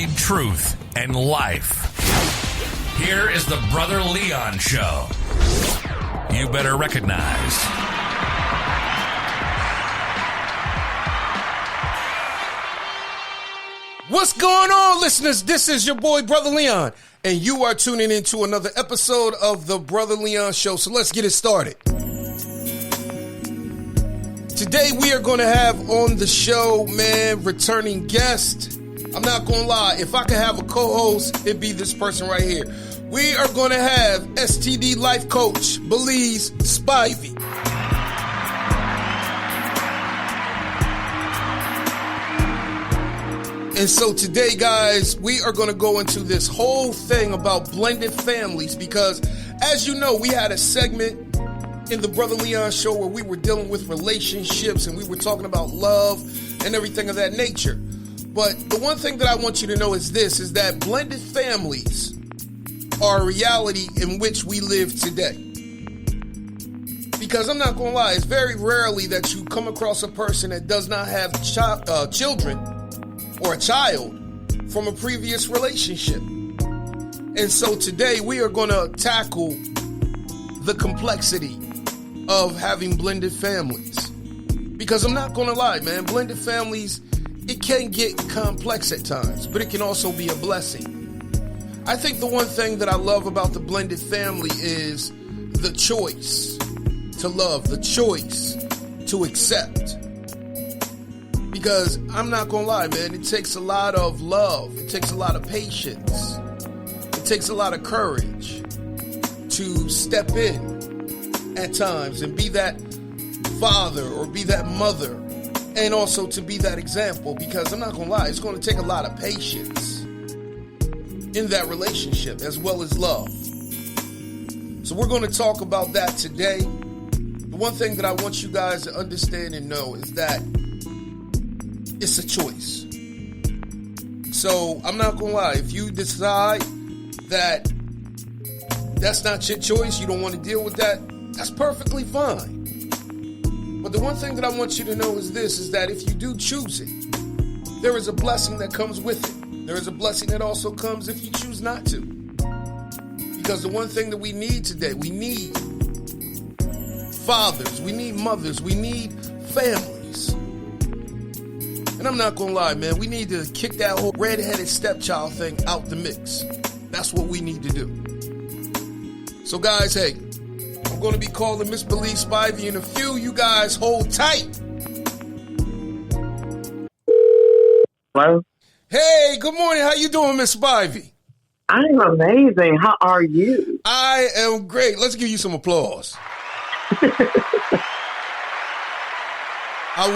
need truth and life. Here is the Brother Leon Show. You better recognize. What's going on, listeners? This is your boy, Brother Leon, and you are tuning into another episode of the Brother Leon Show. So let's get it started. Today we are going to have on the show, returning guest. I'm not going to lie. If I could have a co-host, it'd be this person right here. We are going to have STD life coach, Belize Spivey. And so today, guys, we are going to go into this whole thing about blended families because, as you know, we had a segment in the Brother Leon Show where we were dealing with relationships and we were talking about love and everything of that nature. But the one thing that I want you to know is this, is that blended families are a reality in which we live today. Because I'm not going to lie, it's very rarely that you come across a person that does not have children or a child from a previous relationship. And so today we are going to tackle the complexity of having blended families. Because I'm not going to lie, man, blended families, it can get complex at times, but it can also be a blessing. I think the one thing that I love about the blended family is the choice to love, the choice to accept. Because I'm not going to lie, man, it takes a lot of love. It takes a lot of patience. It takes a lot of courage to step in at times and be that father or be that mother and also to be that example. Because I'm not going to lie, it's going to take a lot of patience in that relationship as well as love. So we're going to talk about that today. The one thing that I want you guys to understand and know is that it's a choice. So I'm not going to lie. If you decide that that's not your choice, you don't want to deal with that, that's perfectly fine. But the one thing that I want you to know is this, is that if you do choose it, there is a blessing that comes with it. There is a blessing that also comes if you choose not to. Because the one thing that we need today, we need fathers, we need mothers, we need families. And I'm not going to lie, man, we need to kick that whole redheaded stepchild thing out the mix. That's what we need to do. So guys, hey, I'm going to be calling Miss Belize Spivey in a few. You guys hold tight. Hello? Hey, good morning. How you doing, Miss Spivey? I'm amazing. How are you? I am great. Let's give you some applause. I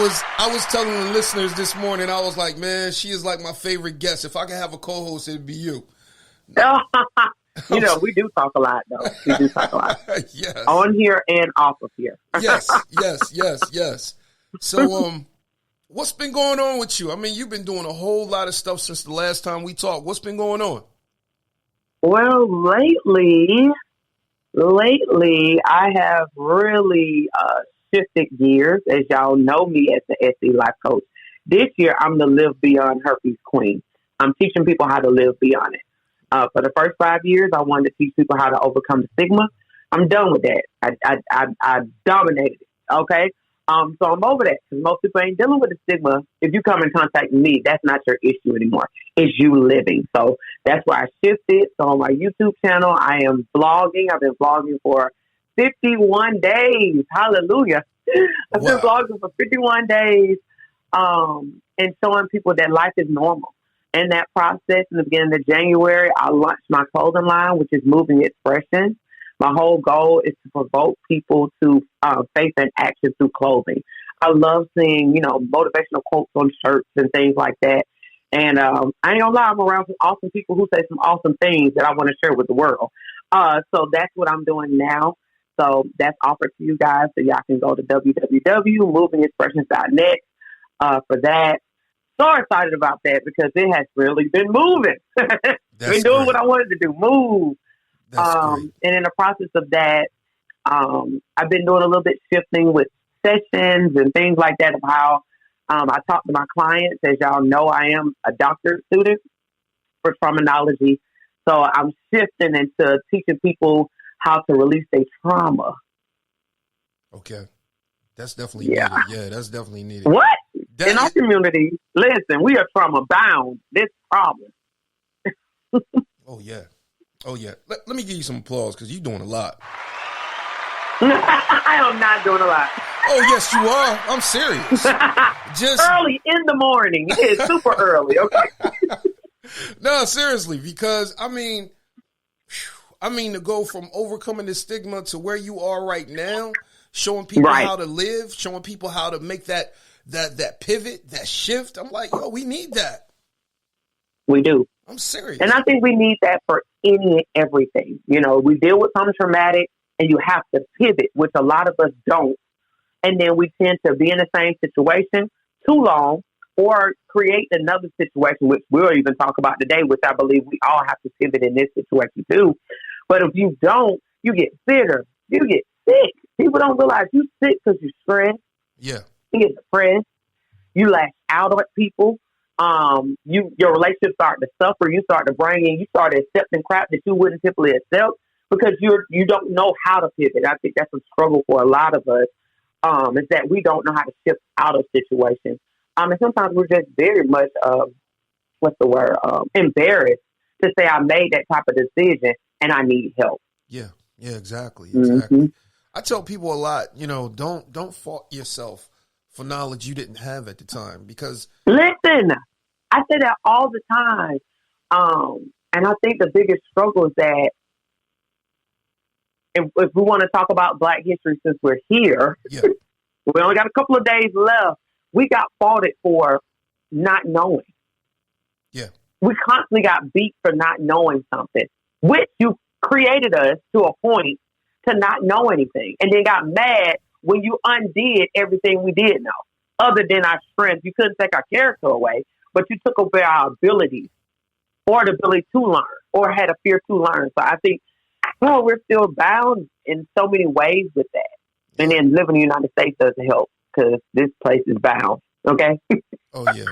was telling the listeners this morning, I was like, man, she is like my favorite guest. If I could have a co-host, it'd be you. You know, we do talk a lot, though. We do talk a lot. Yes. On here and off of here. Yes. So, what's been going on with you? I mean, you've been doing a whole lot of stuff since the last time we talked. What's been going on? Well, lately, I have really shifted gears. As y'all know me as the SE Life Coach. This year, I'm the Live Beyond Herpes Queen. I'm teaching people how to live beyond it. For the first 5 years, I wanted to teach people how to overcome the stigma. I'm done with that. I dominated it. Okay. So I'm over that because most people ain't dealing with the stigma. If you come in contact with me, that's not your issue anymore. It's you living. So that's why I shifted. So on my YouTube channel, I am vlogging. I've been vlogging for 51 days. Hallelujah. I've been vlogging for 51 days and showing people that life is normal. In that process, in the beginning of January, I launched my clothing line, which is Moving Expression. My whole goal is to provoke people to faith and action through clothing. I love seeing, motivational quotes on shirts and things like that. And I ain't gonna lie, I'm around some awesome people who say some awesome things that I want to share with the world. So that's what I'm doing now. So that's offered to you guys. So y'all can go to www.movingexpressions.net for that. So excited about that because it has really been moving. Been doing what I wanted to do, move. And in the process of that, I've been doing a little bit shifting with sessions and things like that of how I talk to my clients. As y'all know, I am a doctorate student. for terminology. So I'm shifting into teaching people how to release their trauma. Okay. That's definitely needed. Yeah, that's definitely needed. What? That In our community, listen, we are trauma bound. This problem. Oh, yeah. Oh, yeah. Let me give you some applause because you're doing a lot. I am not doing a lot. Oh, yes, you are. I'm serious. Just early in the morning. It's super early, okay? No, seriously, because I mean, to go from overcoming the stigma to where you are right now, showing people how to live, showing people how to make that pivot, that shift. I'm like, yo, we need that. We do. I'm serious. And I think we need that for any and everything. You know, we deal with something traumatic and you have to pivot, which a lot of us don't. And then we tend to be in the same situation too long or create another situation, which we'll even talk about today, which I believe we all have to pivot in this situation too. But if you don't, you get bitter. You get sick. People don't realize you sick because you're stressed. Yeah. You get depressed. You lash out at people. Your relationship start to suffer. You start to bring in. You start accepting crap that you wouldn't typically accept because you don't know how to pivot. I think that's a struggle for a lot of us. Is that we don't know how to shift out of situations. And sometimes we're just very much, embarrassed to say I made that type of decision and I need help. Yeah, exactly. Mm-hmm. I tell people a lot, don't fault yourself for knowledge you didn't have at the time because. Listen, I say that all the time. And I think the biggest struggle is that if we want to talk about Black history since we're here, we only got a couple of days left. We got faulted for not knowing. Yeah. We constantly got beat for not knowing something, which you created us to a point to not know anything and then got mad when you undid everything we did know. Other than our strength, you couldn't take our character away, but you took away our abilities or the ability to learn or had a fear to learn. So I think, we're still bound in so many ways with that. And then living in the United States doesn't help because this place is bound. Okay. Oh yeah.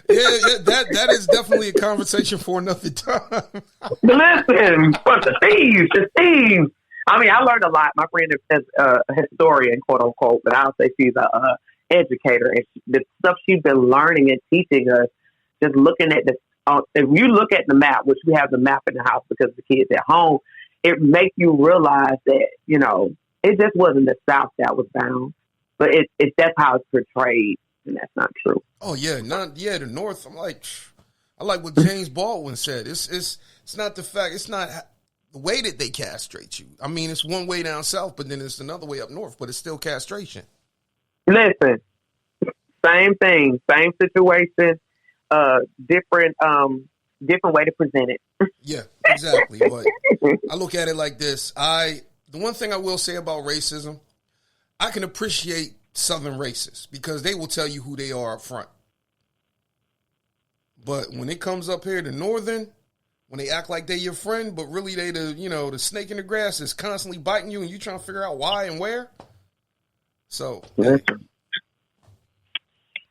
That is definitely a conversation for another time. Listen, but the thieves. I mean, I learned a lot. My friend is a historian, quote unquote, but I'll say she's a educator, and the stuff she's been learning and teaching us, just looking at the. If you look at the map, which we have the map in the house because the kids at home, it makes you realize that, it just wasn't the South that was bound, but that's how it's portrayed, and that's not true. Oh yeah, the North. I like what James Baldwin said. It's not the fact. It's not the way that they castrate you. I mean, it's one way down south, but then it's another way up north, but it's still castration. Listen, same thing, same situation. Different way to present it. Yeah, exactly. But I look at it like this. The one thing I will say about racism, I can appreciate Southern racists because they will tell you who they are up front. But when it comes up here to Northern, when they act like they're your friend, but really they the snake in the grass is constantly biting you and you trying to figure out why and where. So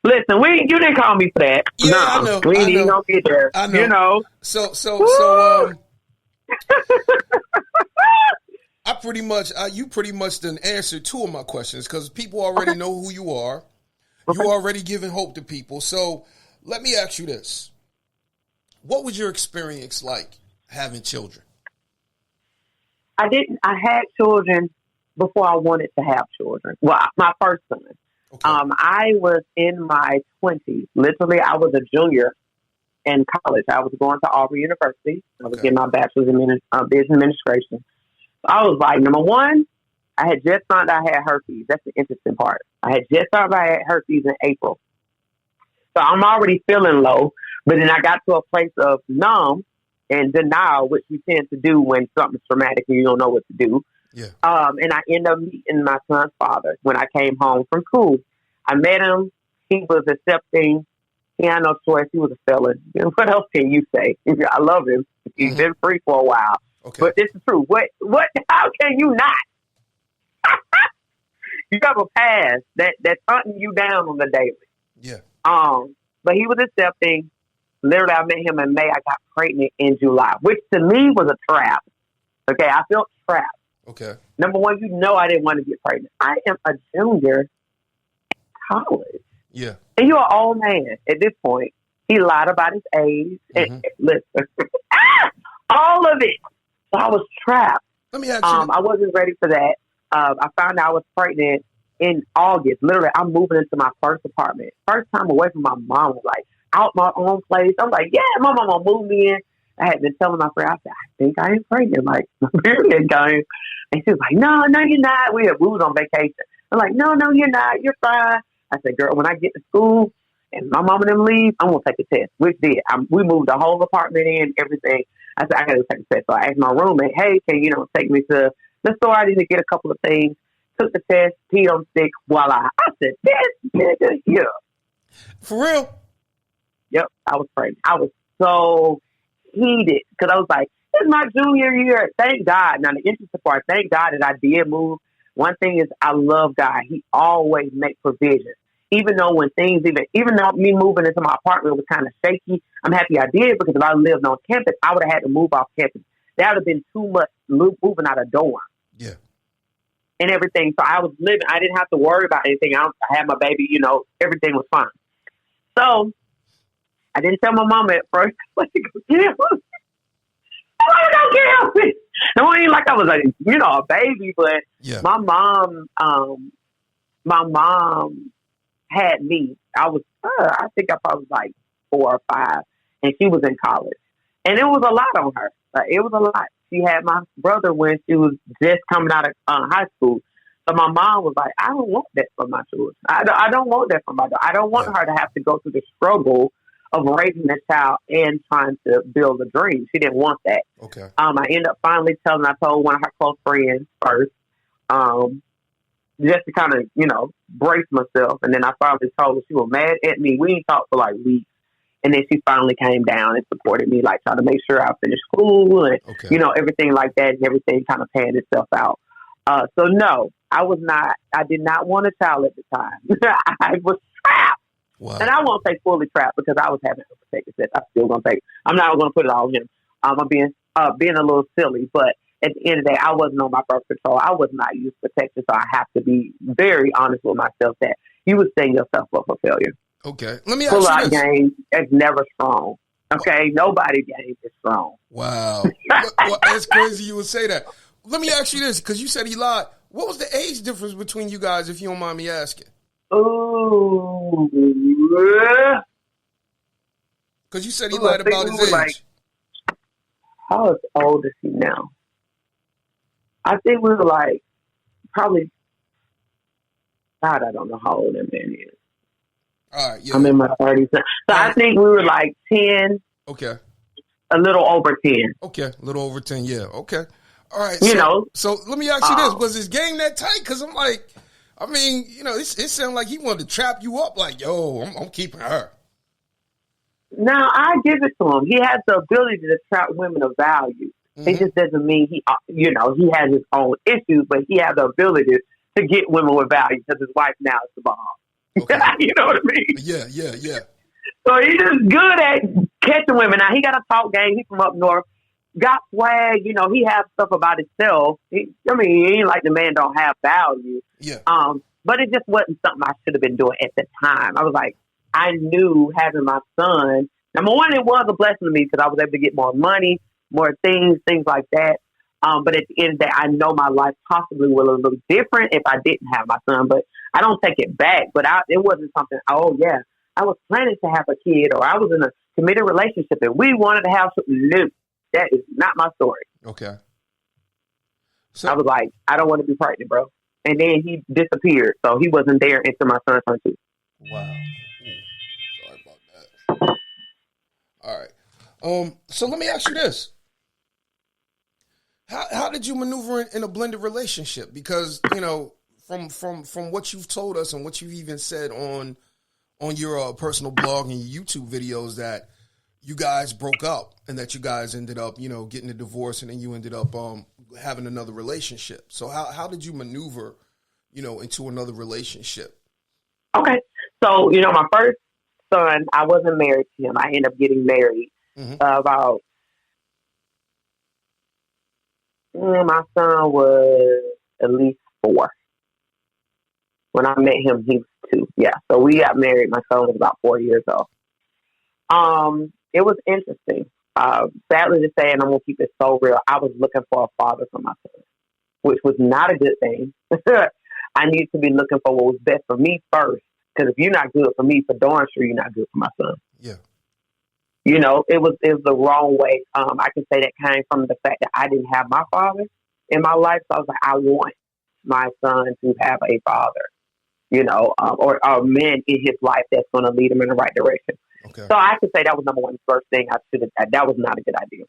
Listen, you didn't call me for that. Yeah, no, I know. We ain't even gonna get there. I know. You know. So you pretty much done answered two of my questions because people already know who you are. You already giving hope to people. So let me ask you this. What was your experience like having children? I had children before I wanted to have children. Well, my first son. Okay. I was in my 20s. Literally, I was a junior in college. I was going to Auburn University. I was getting my bachelor's in business administration. So I was like, number one, I had just found out I had herpes. That's the interesting part. I had just found out I had herpes in April. So I'm already feeling low. But then I got to a place of numb and denial, which we tend to do when something's traumatic and you don't know what to do. Yeah. And I ended up meeting my son's father when I came home from school. I met him. He was accepting. He had no choice. He was a felon. What else can you say? I love him. He's been free for a while. Okay. But this is true. What? How can you not? You have a past that's hunting you down on the daily. Yeah. But he was accepting. Literally, I met him in May. I got pregnant in July, which to me was a trap. Okay, I felt trapped. Okay. Number one, I didn't want to get pregnant. I am a junior in college. Yeah. And you're an old man at this point. He lied about his age. Mm-hmm. And, listen, all of it. So I was trapped. Let me ask you. I wasn't ready for that. I found out I was pregnant in August. Literally, I'm moving into my first apartment. First time away from my mom. Like, out my own place. I'm like, yeah, my mama moved me in. I had been telling my friend, I said, I think I am pregnant. Like, my period going. And she was like, no, you're not. We was on vacation. I'm like, no, you're not. You're fine. I said, girl, when I get to school and my mom and them leave, I'm going to take a test. Which did. We moved the whole apartment in, everything. I said, I got to take a test. So I asked my roommate, hey, can you take me to the store? I need to get a couple of things. Took the test, peed on stick, voila. I said, this nigga here. For real? Yep, I was pregnant. I was so heated because I was like, it's my junior year. Thank God. Now, the interesting part, thank God that I did move. One thing is I love God. He always makes provisions. Even though when things, even though me moving into my apartment was kind of shaky, I'm happy I did because if I lived on campus, I would have had to move off campus. That would have been too much moving out of dorm. Yeah. And everything. So I was living. I didn't have to worry about anything. I had my baby, everything was fine. So I didn't tell my mama at first. Like, it wasn't like I was a baby, but yeah. my mom had me. I think I probably was like 4 or 5, and she was in college, and it was a lot on her. It was a lot. She had my brother when she was just coming out of high school. So my mom was like, I don't want that for my children. I don't want that for my daughter. I don't want her to have to go through the struggle of raising a child and trying to build a dream. She didn't want that. Okay. I ended up finally I told one of her close friends first, just to kind of, brace myself. And then I finally told her. She was mad at me. We didn't talk for like weeks. And then she finally came down and supported me, like trying to make sure I finished school and, everything like that, and everything kind of panned itself out. So no, I did not want a child at the time. I was trapped. Wow. And I won't say fully trapped because I was having unprotected sex. I'm not going to put it all on him. I'm being a little silly, but at the end of the day, I wasn't on my birth control. I was not used protection, so I have to be very honest with myself that you would setting yourself up for failure. Okay. Let me ask you this. Pull-out game is never strong. Okay? Nobody game is strong. Wow. Well, that's crazy you would say that. Let me ask you this, because you said he lied. What was the age difference between you guys, if you don't mind me asking? Ooh. Because you said he lied about his age. Like, how old is he now? I think we were like, probably, God, I don't know how old that man is. All right, yeah. I'm in my 30s. So I think we were like 10. Okay. A little over 10. Okay, a little over 10, yeah. Okay. All right. So let me ask you this. Was his game that tight? Because I'm like, it sounded like he wanted to trap you up like, yo, I'm keeping her. Now, I give it to him. He has the ability to trap women of value. Mm-hmm. It just doesn't mean he has his own issues, but he has the ability to get women with value because his wife now is the bomb. Okay. You know what I mean? Yeah. So he's just good at catching women. Now, he got a talk game. He's from up north. Got swag. He has stuff about himself. He ain't like the man don't have value. Yeah. But it just wasn't something I should have been doing at the time. I was like, I knew having my son, number one, it was a blessing to me because I was able to get more money, more things like that. But at the end of the day, I know my life possibly will look different if I didn't have my son. But I don't take it back. But it wasn't something, I was planning to have a kid or I was in a committed relationship and we wanted to have something new. That is not my story. Okay. So I was like, I don't want to be pregnant, bro. And then he disappeared. So he wasn't there until my son turned 2. Wow. Sorry about that. All right. So let me ask you this. How did you maneuver in a blended relationship? Because, from what you've told us and what you've even said on your personal blog and your YouTube videos that you guys broke up and that you guys ended up, getting a divorce and then you ended up having another relationship. So how did you maneuver, into another relationship? Okay. So, my first son, I wasn't married to him. I ended up getting married about, my son was at least 4. When I met him, he was 2. Yeah. So we got married. My son was about 4 years old. It was interesting. Sadly to say, and I'm going to keep it so real, I was looking for a father for my son, which was not a good thing. I needed to be looking for what was best for me first. Because if you're not good for me, for darn sure you're not good for my son. Yeah. You know, it was the wrong way. I can say that came from the fact that I didn't have my father in my life. So I was like, I want my son to have a father, you know, or a man in his life that's going to lead him in the right direction. Okay. So I could say that was number one, first thing I should have. That was not a good idea.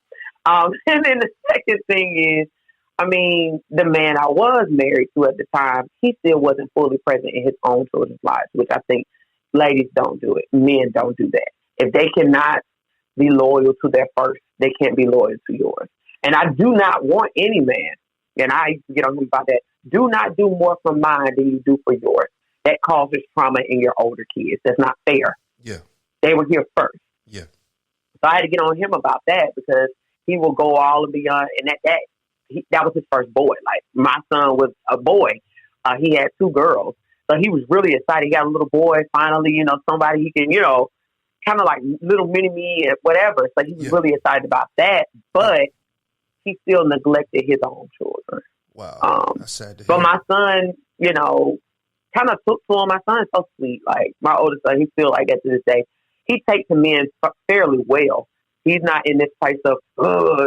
And then the second thing is, I mean, the man I was married to at the time, he still wasn't fully present in his own children's lives, which I think ladies don't do it. Men don't do that. If they cannot be loyal to their first, they can't be loyal to yours. And I do not want any man, and I used to get on him about that, do not do more for mine than you do for yours. That causes trauma in your older kids. That's not fair. Yeah. They were here first. Yeah. So I had to get on him about that because he will go all and beyond. And that was his first boy. Like, my son was a boy. He had 2 girls. So he was really excited. He got a little boy, finally, you know, somebody he can, you know, kind of like little mini-me and whatever. So he was really excited about that. But he still neglected his own children. Wow. That's sad to hear. But my son, you know, kind of took to him. My son's so sweet. Like, my oldest son, he still like that to this day. He takes to men fairly well. He's not in this place of,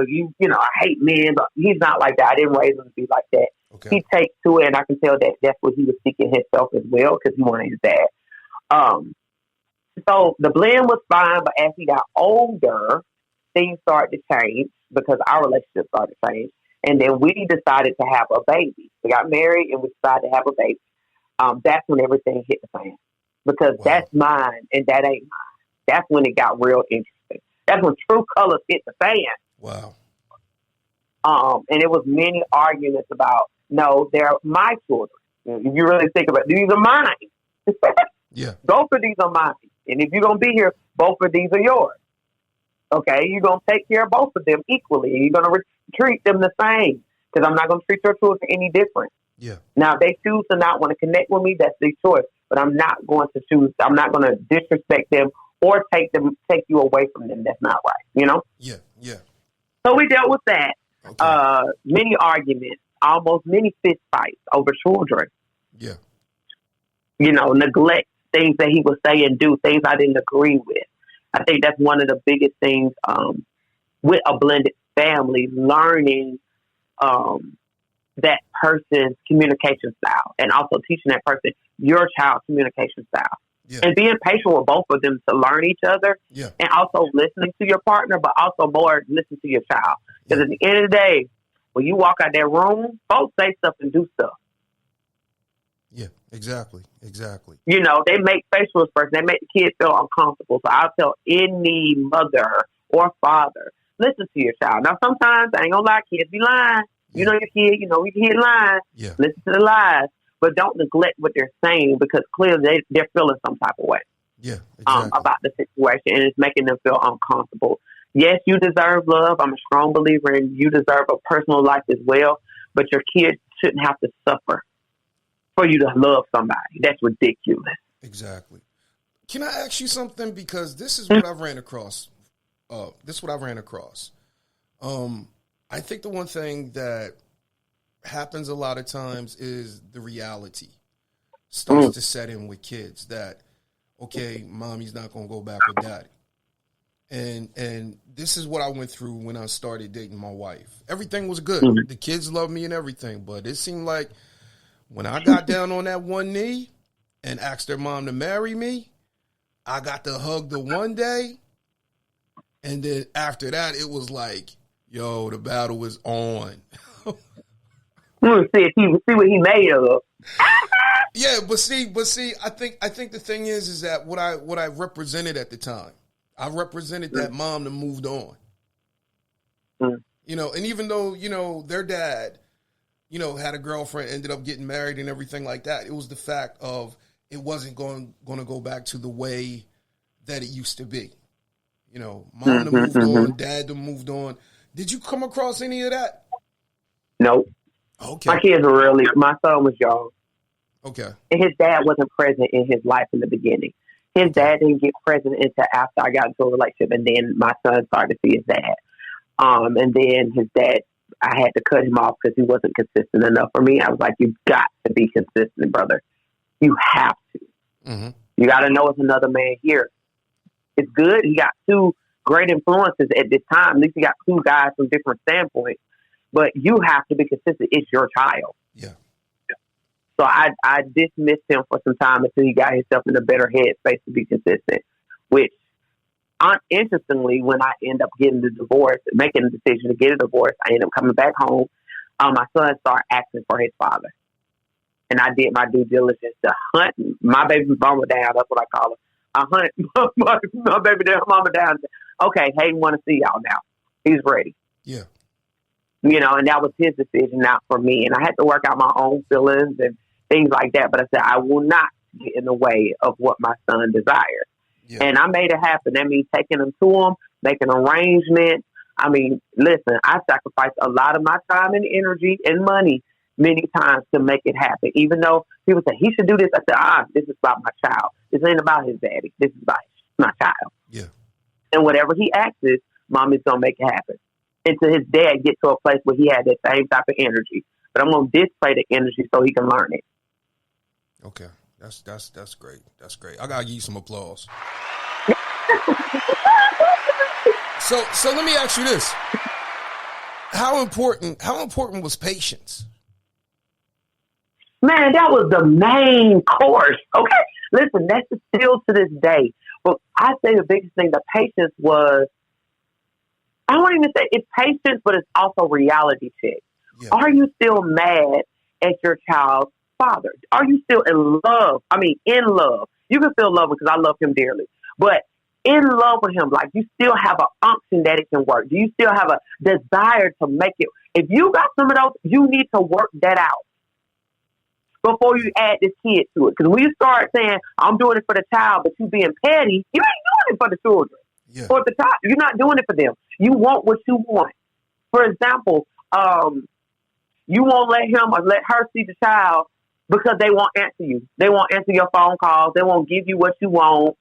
you know, I hate men. But he's not like that. I didn't raise him to be like that. Okay. He takes to it, and I can tell that that's what he was seeking himself as well because he wanted his dad. So the blend was fine, but as he got older, things started to change because our relationship started to change. And then we decided to have a baby. We got married, and we decided to have a baby. That's when everything hit the fan because that's mine and that ain't mine. That's when it got real interesting. That's when true colors hit the fan. Wow. And it was many arguments about, no, they're my children. If you really think about it, these are mine. Yeah. Both of these are mine. And if you're going to be here, both of these are yours. Okay? You're going to take care of both of them equally. You're going to treat them the same because I'm not going to treat your children any different. Yeah. Now, if they choose to not want to connect with me, that's their choice. But I'm not going to disrespect them or take you away from them. That's not right, you know? Yeah, yeah. So we dealt with that. Okay. Many arguments, almost many fist fights over children. Yeah. You know, neglect, things that he would say and do, things I didn't agree with. I think that's one of the biggest things with a blended family, learning that person's communication style and also teaching that person your child's communication style. Yeah. And being patient with both of them to learn each other and also listening to your partner, but also more listen to your child. Because at the end of the day, when you walk out that room, folks say stuff and do stuff. Yeah, exactly. You know, they make facial expressions. They make the kids feel uncomfortable. So I'll tell any mother or father, listen to your child. Now, sometimes, I ain't gonna lie, kids be lying. You know your kid, you know your kid lying. Yeah. Listen to the lies. But don't neglect what they're saying because clearly they're feeling some type of way about the situation, and it's making them feel uncomfortable. Yes, you deserve love. I'm a strong believer in you deserve a personal life as well, but your kids shouldn't have to suffer for you to love somebody. That's ridiculous. Exactly. Can I ask you something? Because this is what I've ran across. I think the one thing that happens a lot of times is the reality starts to set in with kids that, okay, mommy's not going to go back with daddy. And this is what I went through when I started dating my wife. Everything was good. Mm-hmm. The kids loved me and everything, but it seemed like when I got down on that one knee and asked their mom to marry me, I got to hug the one day, and then after that, it was like, yo, the battle is on. See what he made of. Yeah, but see, I think the thing is that what I represented at the time, I represented that mom that moved on. You know, and even though, you know, their dad, you know, had a girlfriend, ended up getting married and everything like that, it was the fact of it wasn't going to go back to the way that it used to be. You know, mom done moved on, dad done moved on. Did you come across any of that? Nope. Okay. My kids were my son was young. Okay. And his dad wasn't present in his life in the beginning. His dad didn't get present until after I got into a relationship, and then my son started to see his dad. And then his dad, I had to cut him off because he wasn't consistent enough for me. I was like, you got to be consistent, brother. You have to. Mm-hmm. You got to know it's another man here. It's good. He got two great influences at this time. At least he got two guys from different standpoints. But you have to be consistent. It's your child. Yeah. So I dismissed him for some time until he got himself in a better headspace to be consistent. Which, interestingly, when I end up getting the divorce, making a decision to get a divorce, I end up coming back home. My son started asking for his father. And I did my due diligence to hunt my baby mama down. That's what I call her. I hunted my baby mama down. Okay, Hayden want to see y'all now. He's ready. Yeah. You know, and that was his decision, not for me. And I had to work out my own feelings and things like that. But I said, I will not get in the way of what my son desires. Yeah. And I made it happen. That means taking him to him, making arrangements. I mean, listen, I sacrificed a lot of my time and energy and money many times to make it happen. Even though people say, he should do this. I said, this is about my child. This ain't about his daddy. This is about my child. Yeah. And whatever he asks, mommy's going to make it happen. Until his dad gets to a place where he had that same type of energy. But I'm going to display the energy so he can learn it. Okay. That's great. That's great. I got to give you some applause. So let me ask you this. How important was patience? Man, that was the main course. Okay. Listen, that's still to this day. But I say the biggest thing, the patience was, I don't even say it's patience, but it's also reality check. Yeah. Are you still mad at your child's father? Are you still in love? I mean, in love. You can feel love because I love him dearly. But in love with him, like you still have an unction that it can work. Do you still have a desire to make it? If you got some of those, you need to work that out before you add this kid to it. Because when you start saying, I'm doing it for the child, but you being petty, you ain't doing it for the children. Yeah. Or the child. You're not doing it for them. You want what you want. For example, you won't let him or let her see the child because they won't answer you. They won't answer your phone calls. They won't give you what you want.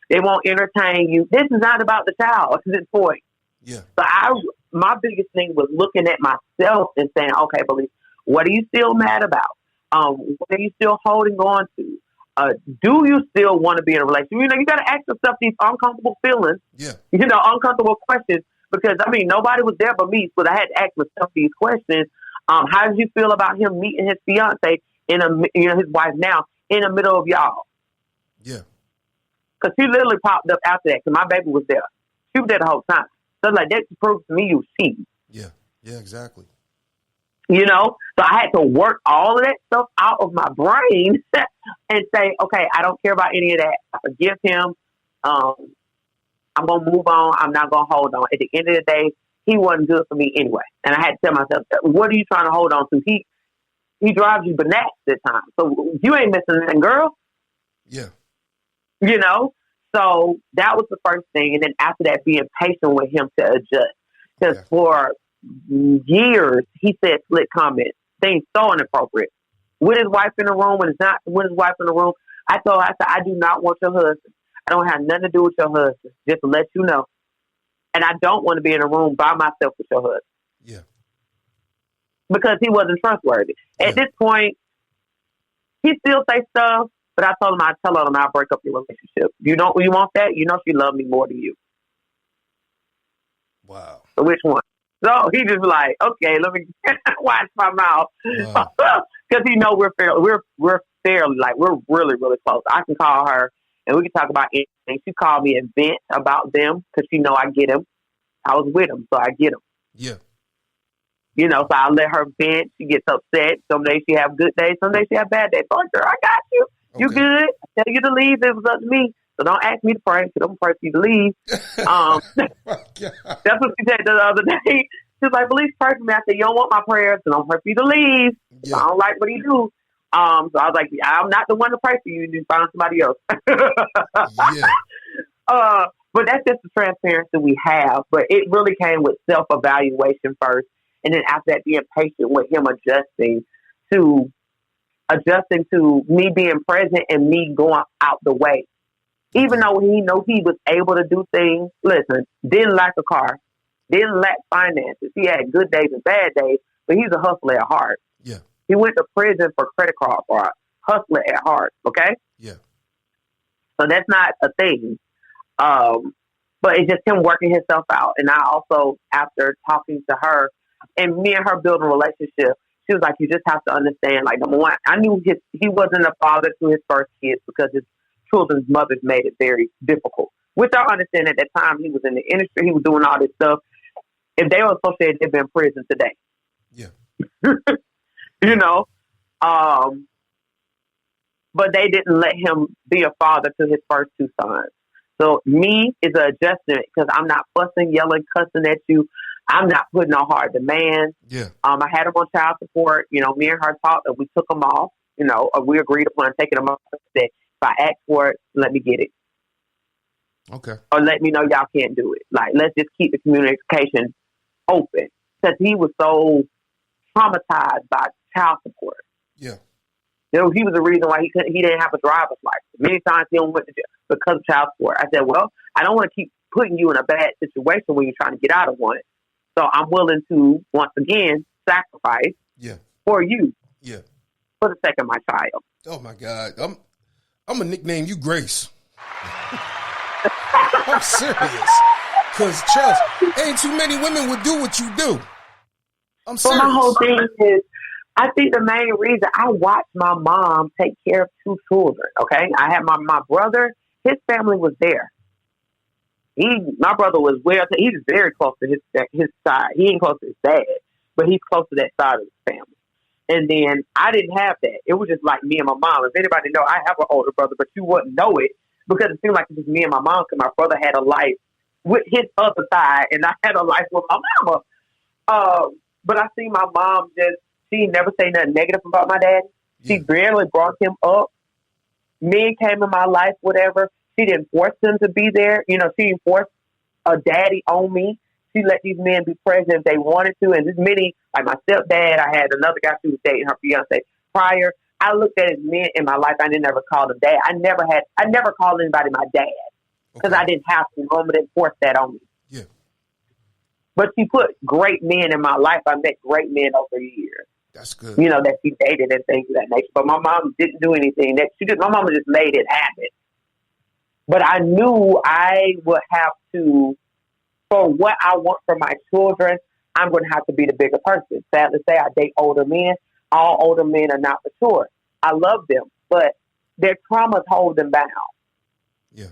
They won't entertain you. This is not about the child at this point. Yeah. So my biggest thing was looking at myself and saying, okay, Belize, what are you still mad about? What are you still holding on to? Do you still want to be in a relationship? You know, you got to ask yourself these uncomfortable feelings. Yeah. You know, uncomfortable questions because I mean, nobody was there but me, so I had to ask myself these questions. How did you feel about him meeting his fiance his wife now in the middle of y'all? Yeah. Because she literally popped up after that because my baby was there. She was there the whole time. So like that proves to me you was cheating. Yeah. Yeah. Exactly. You know, so I had to work all of that stuff out of my brain and say, okay, I don't care about any of that. I forgive him. I'm going to move on. I'm not going to hold on. At the end of the day, he wasn't good for me anyway. And I had to tell myself, what are you trying to hold on to? He drives you bananas this time. So you ain't missing anything, girl. Yeah. You know, so that was the first thing. And then after that, being patient with him to adjust. Because for years, he said slick comments, things so inappropriate. With his wife in the room, when it's not with his wife in the room, I said, I do not want your husband. I don't have nothing to do with your husband, just to let you know. And I don't want to be in a room by myself with your husband. Yeah. Because he wasn't trustworthy. Yeah. At this point, he still say stuff, but I told him, I'll break up your relationship. You want that? You know she loved me more than you. Wow. So which one? So he just like, okay, let me watch my mouth. Because he know we're fairly, like, we're really, really close. I can call her and we can talk about anything. She called me and vent about them because she know I get him. I was with him, so I get him. Yeah. You know, so I let her vent. She gets upset. Some days she have good days. Some days she have bad days. So, girl, I got you. Okay. You good. I tell you to leave. It was up to me. So don't ask me to pray. So don't pray for you to leave. That's what she said the other day. She was like, Belize, pray for me. I said, you don't want my prayers, so don't pray for you to leave. Yeah. I don't like what he do. So I was like, I'm not the one to pray for you. You find somebody else. Yeah. But that's just the transparency we have. But it really came with self-evaluation first. And then after that, being patient with him adjusting to me being present and me going out the way. Even though he knew he was able to do things, listen, didn't lack a car, didn't lack finances. He had good days and bad days, but he's a hustler at heart. Yeah. He went to prison for credit card fraud. Hustler at heart, okay? Yeah. So that's not a thing. But it's just him working himself out. And I also, after talking to her and me and her building a relationship, she was like, you just have to understand, like, number one, I knew he wasn't a father to his first kids because his children's mothers made it very difficult. Which I understand at that time he was in the industry, he was doing all this stuff. If they were associated, they'd be in prison today. Yeah. You know? But they didn't let him be a father to his first two sons. So me is an adjustment because I'm not fussing, yelling, cussing at you. I'm not putting no hard demands. Yeah. I had him on child support. You know, me and her talked and we took him off. You know, we agreed upon taking him off. Said, if I ask for it, let me get it. Okay. Or let me know y'all can't do it. Like, let's just keep the communication open. Because he was so traumatized by child support. Yeah. You know, he was the reason why he didn't have a driver's license. Many times he went to jail because of child support. I said, well, I don't want to keep putting you in a bad situation when you're trying to get out of one. So I'm willing to, once again, sacrifice for you. Yeah. For the sake of my child. Oh my God. I'm gonna nickname you Grace. I'm serious. Cause Chelsea, ain't too many women would do what you do. I'm serious. So my whole thing is, I think the main reason I watched my mom take care of two children, okay? I had my brother, his family was there. My brother was he's very close to his side. He ain't close to his dad, but he's close to that side of his family. And then I didn't have that. It was just like me and my mom. If anybody know, I have an older brother, but you wouldn't know it because it seemed like it was me and my mom because my brother had a life with his other side and I had a life with my mama. But I see my mom she never say nothing negative about my dad. She barely brought him up. Men came in my life, whatever. She didn't force them to be there. You know, she didn't force a daddy on me. She let these men be present if they wanted to. And there's many, like my stepdad, I had another guy who was dating her fiance prior. I looked at his men in my life. I didn't ever call them dad. I never called anybody my dad because I didn't have to. Mama didn't force that on me. Yeah. But she put great men in my life. I met great men over the years. That's good. You know, that she dated and things of that nature. But my mom didn't do anything. My mama just made it happen. But I knew I would have to, for what I want for my children, I'm going to have to be the bigger person. Sad to say, I date older men. All older men are not mature. I love them, but their traumas hold them bound. Yeah.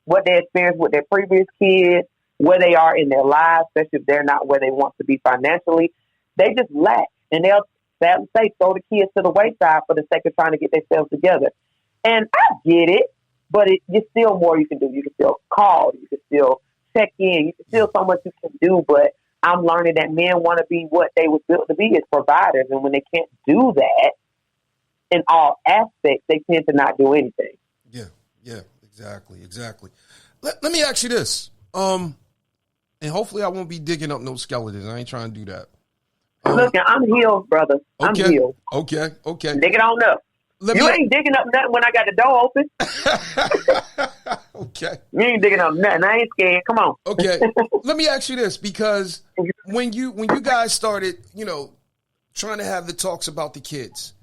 What they experienced with their previous kids, where they are in their lives, especially if they're not where they want to be financially, they just lack. And they'll, sad to say, throw the kids to the wayside for the sake of trying to get themselves together. And I get it. But there's still more you can do. You can still call. You can still check in. You can still so much you can do. But I'm learning that men want to be what they were built to be as providers. And when they can't do that in all aspects, they tend to not do anything. Yeah, exactly. Let me ask you this. And hopefully I won't be digging up no skeletons. I ain't trying to do that. Look, I'm healed, brother. I'm healed. Okay. Dig it on up. You ain't digging up nothing when I got the door open. Okay. You ain't digging up nothing. I ain't scared. Come on. Okay. Let me ask you this, because when you guys started, trying to have the talks about the kids,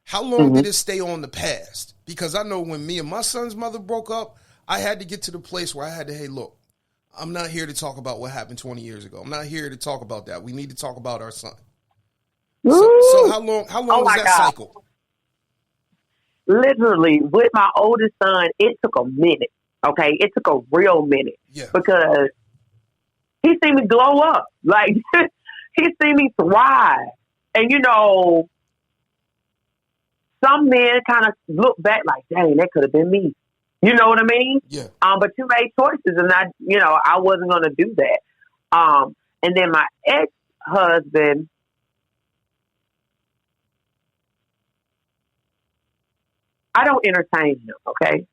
how long did it stay on the past? Because I know when me and my son's mother broke up, I had to get to the place where I had to, hey, look, I'm not here to talk about what happened 20 years ago. I'm not here to talk about that. We need to talk about our son. So how long was that cycle? Literally, with my oldest son, it took a minute, okay? It took a real minute. Yeah. Because he seen me glow up. Like, he seen me thrive. And, some men kind of look back like, dang, that could have been me. You know what I mean? Yeah. But you made choices, and I wasn't going to do that. And then my ex-husband, I don't entertain him, okay?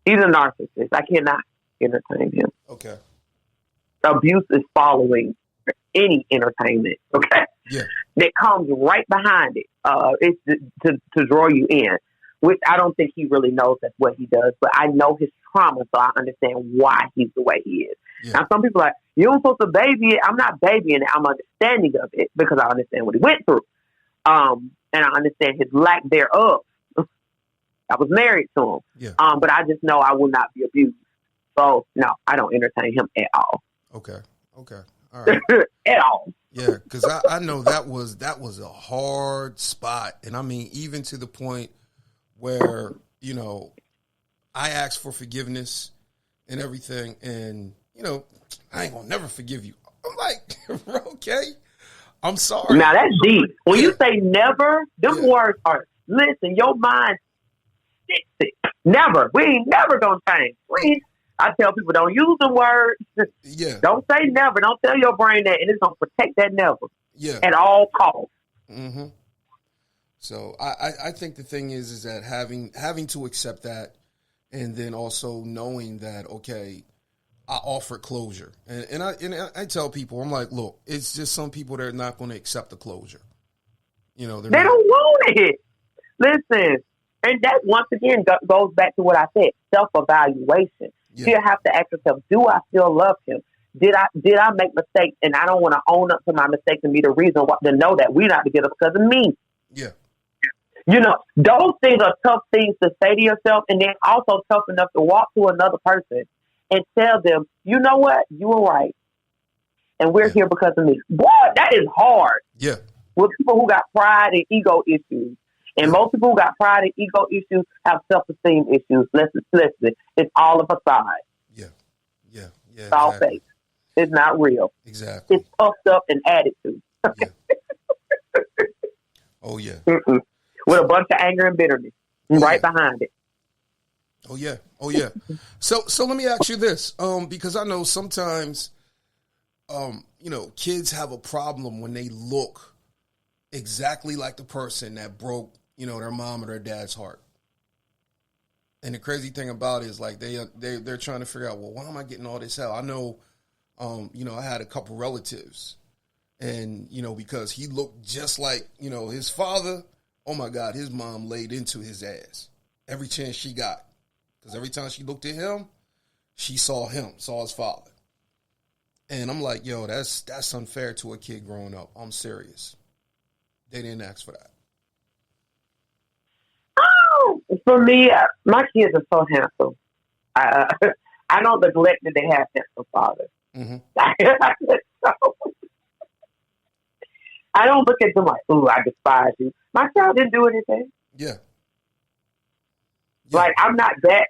He's a narcissist. I cannot entertain him. Okay. Abuse is following any entertainment. Okay. Yeah. That comes right behind it. It's to draw you in, which I don't think he really knows that's what he does. But I know his trauma, so I understand why he's the way he is. Yeah. Now, some people are like, you don't supposed to baby it. I'm not babying it. I'm understanding of it because I understand what he went through. And I understand his lack thereof. I was married to him. Yeah. But I just know I will not be abused. So, no, I don't entertain him at all. Okay. All right. At all. Yeah, because I know that was a hard spot. And I mean, even to the point where, you know, I asked for forgiveness and everything. And, you know, I ain't going to never forgive you. I'm like, okay, I'm sorry. Now, that's deep. When you say never, them words are, listen, your mind sticks it. Never. We ain't never going to change. I tell people, don't use the word. Yeah. Don't say never. Don't tell your brain that, and it's going to protect that never. Yeah. At all costs. Mm-hmm. So I think the thing is that having to accept that, and then also knowing that, okay, I offered closure, and I tell people, I'm like, look, it's just some people that are not going to accept the closure. You know, they don't want it. Listen, and that once again goes back to what I said: self-evaluation. Yeah. You have to ask yourself, do I still love him? Did I make mistakes? And I don't want to own up to my mistakes and be the reason to know that we're not together because of me. Yeah. You know, those things are tough things to say to yourself, and then also tough enough to walk to another person and tell them, you know what, you were right. And we're here because of me. Boy, that is hard. Yeah. With people who got pride and ego issues. And most people who got pride and ego issues have self-esteem issues. Listen, it's all a facade. Yeah. It's all fake. It's not real. Exactly. It's puffed up and added to. Yeah. Oh, yeah. Mm-mm. With a bunch of anger and bitterness right behind it. Oh, yeah. So let me ask you this, because I know sometimes, you know, kids have a problem when they look exactly like the person that broke, you know, their mom or their dad's heart. And the crazy thing about it is, like, they're trying to figure out, well, why am I getting all this hell? I know, you know, I had a couple relatives, and, you know, because he looked just like, you know, his father, oh my God, his mom laid into his ass every chance she got. Because every time she looked at him, she saw his father. And I'm like, yo, that's unfair to a kid growing up. I'm serious. They didn't ask for that. Oh, for me, my kids are so handsome. I don't neglect that they have handsome fathers. Mm-hmm. I don't look at them like, ooh, I despise you. My child didn't do anything. Yeah. Like, I'm not that.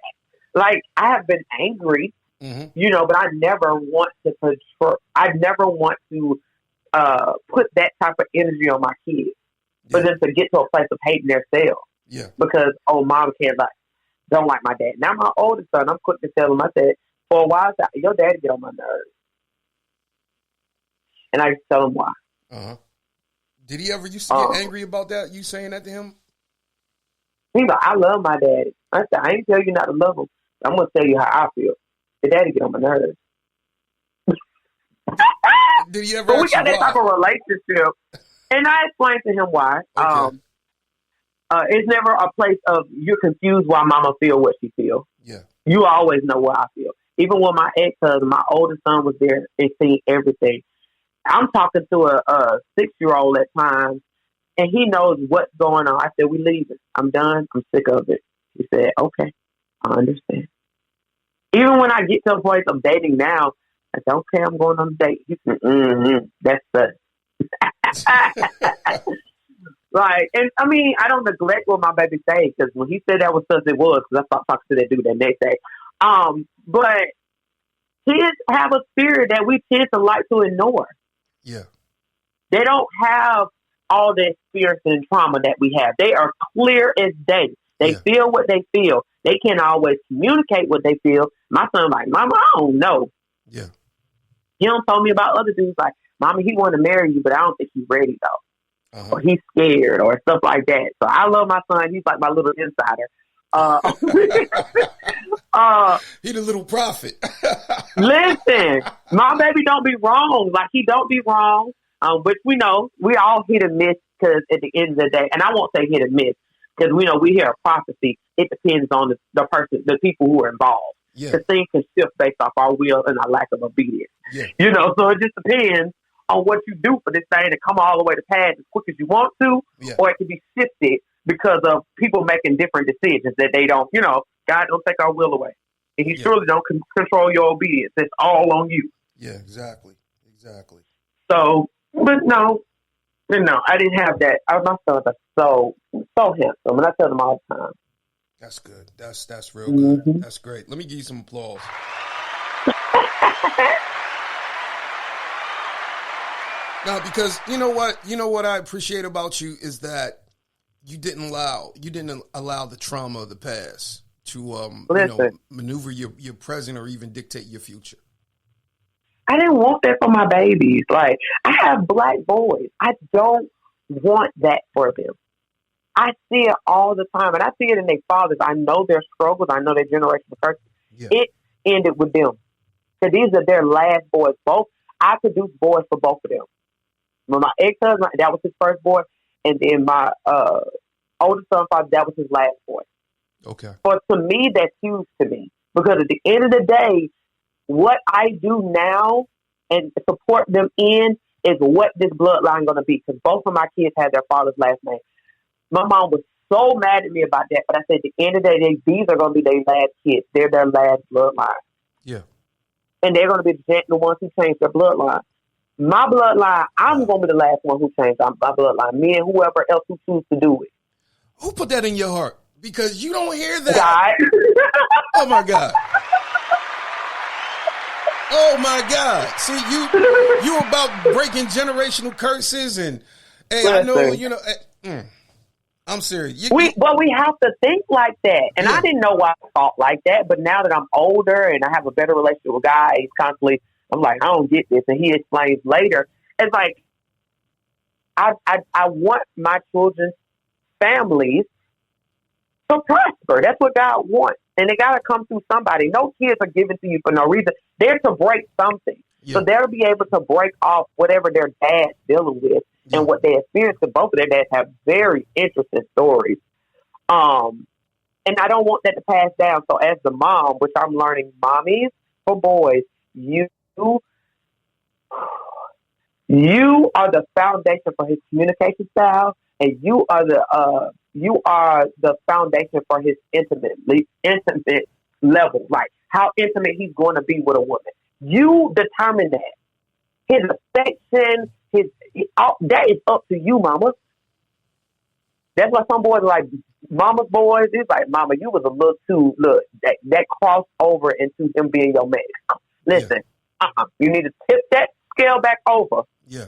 Like, I have been angry, you know, but I never want to control. I never want to put that type of energy on my kids. For them to get to a place of hating themselves. Yeah. Because, mom don't like my dad. Now my oldest son, I'm quick to tell him, I said, for a while, your dad get on my nerves. And I just tell him why. Uh-huh. Did he ever used to get angry about that? You saying that to him? He's like, I love my daddy. I said, I ain't tell you not to love him. I'm going to tell you how I feel. Your daddy get on my nerves. Did he ever? But we got that type of relationship. And I explained to him why. Okay. It's never a place of you're confused why mama feel what she feels. Yeah. You always know what I feel. Even when my ex-husband, my oldest son was there and seen everything. I'm talking to a 6-year-old at times, and he knows what's going on. I said, we leaving. I'm done. I'm sick of it. He said, okay, I understand. Even when I get to a place of dating now, I said, okay, I'm going on a date. He said, that's us. Like, and I mean, I don't neglect what my baby says, because when he said that was such it was, because I stopped talking to that dude that next day. But kids have a spirit that we tend to like to ignore. Yeah. They don't have all the experience and trauma that we have. They are clear as day. They feel what they feel. They can't always communicate what they feel. My son like, Mama, I don't know. Yeah. He don't tell me about other dudes like, Mama, he want to marry you, but I don't think he's ready though. Or he's scared or stuff like that. So I love my son. He's like my little insider. He the little prophet. Listen, my baby don't be wrong. Like, he don't be wrong. Which we know we all hit and miss, because at the end of the day, and I won't say hit and miss, because we know we hear a prophecy. It depends on the person, the people who are involved. Yeah. The things can shift based off our will and our lack of obedience. Yeah. You know, so it just depends on what you do for this thing to come all the way to pass as quick as you want to, or it can be shifted because of people making different decisions that they don't, you know, God don't take our will away. And he surely don't control your obedience. It's all on you. Yeah, exactly. Exactly. So, but no, I didn't have that. My sons are so handsome, and I tell them all the time. That's good. That's real good. Mm-hmm. That's great. Let me give you some applause. Now, because you know what I appreciate about you is that you didn't allow the trauma of the past to maneuver your present or even dictate your future. I didn't want that for my babies. Like, I have black boys. I don't want that for them. I see it all the time, and I see it in their fathers. I know their struggles. I know their generational curses. Yeah. It ended with them. So these are their last boys. Both, I produced boys for both of them. When my ex-husband, that was his first boy, and then my oldest son, father, that was his last boy. Okay. But to me, that's huge to me, because at the end of the day, what I do now and support them in is what this bloodline going to be, because both of my kids had their father's last name. My mom was so mad at me about that, but I said at the end of the day, these are going to be their last kids. They're their last bloodline. Yeah. And they're going to be the ones who change their bloodline. My bloodline, I'm going to be the last one who changed my bloodline. Me and whoever else who choose to do it. Who put that in your heart? Because you don't hear that. God. Oh, my God. Oh, my God. See, you about breaking generational curses, and, hey, listen, I know, you know, I'm serious. We have to think like that. And I didn't know why I thought like that, but now that I'm older and I have a better relationship with God, he's constantly, I'm like, I don't get this. And he explains later. It's like, I want my children's families to prosper. That's what God wants. And they got to come through somebody. No kids are given to you for no reason. They're to break something. Yeah. So they'll be able to break off whatever their dad's dealing with and what they experienced. Both of their dads have very interesting stories. And I don't want that to pass down. So as the mom, which I'm learning, mommies for boys, you are the foundation for his communication style, and you are the foundation for his intimate level, like how intimate he's going to be with a woman. You determine that. His affection, that is up to you, mama. That's why some boys are like mama's boys. It's like, mama, you was a little too, that crossed over into him being your man. Listen, you need to tip that scale back over. Yeah.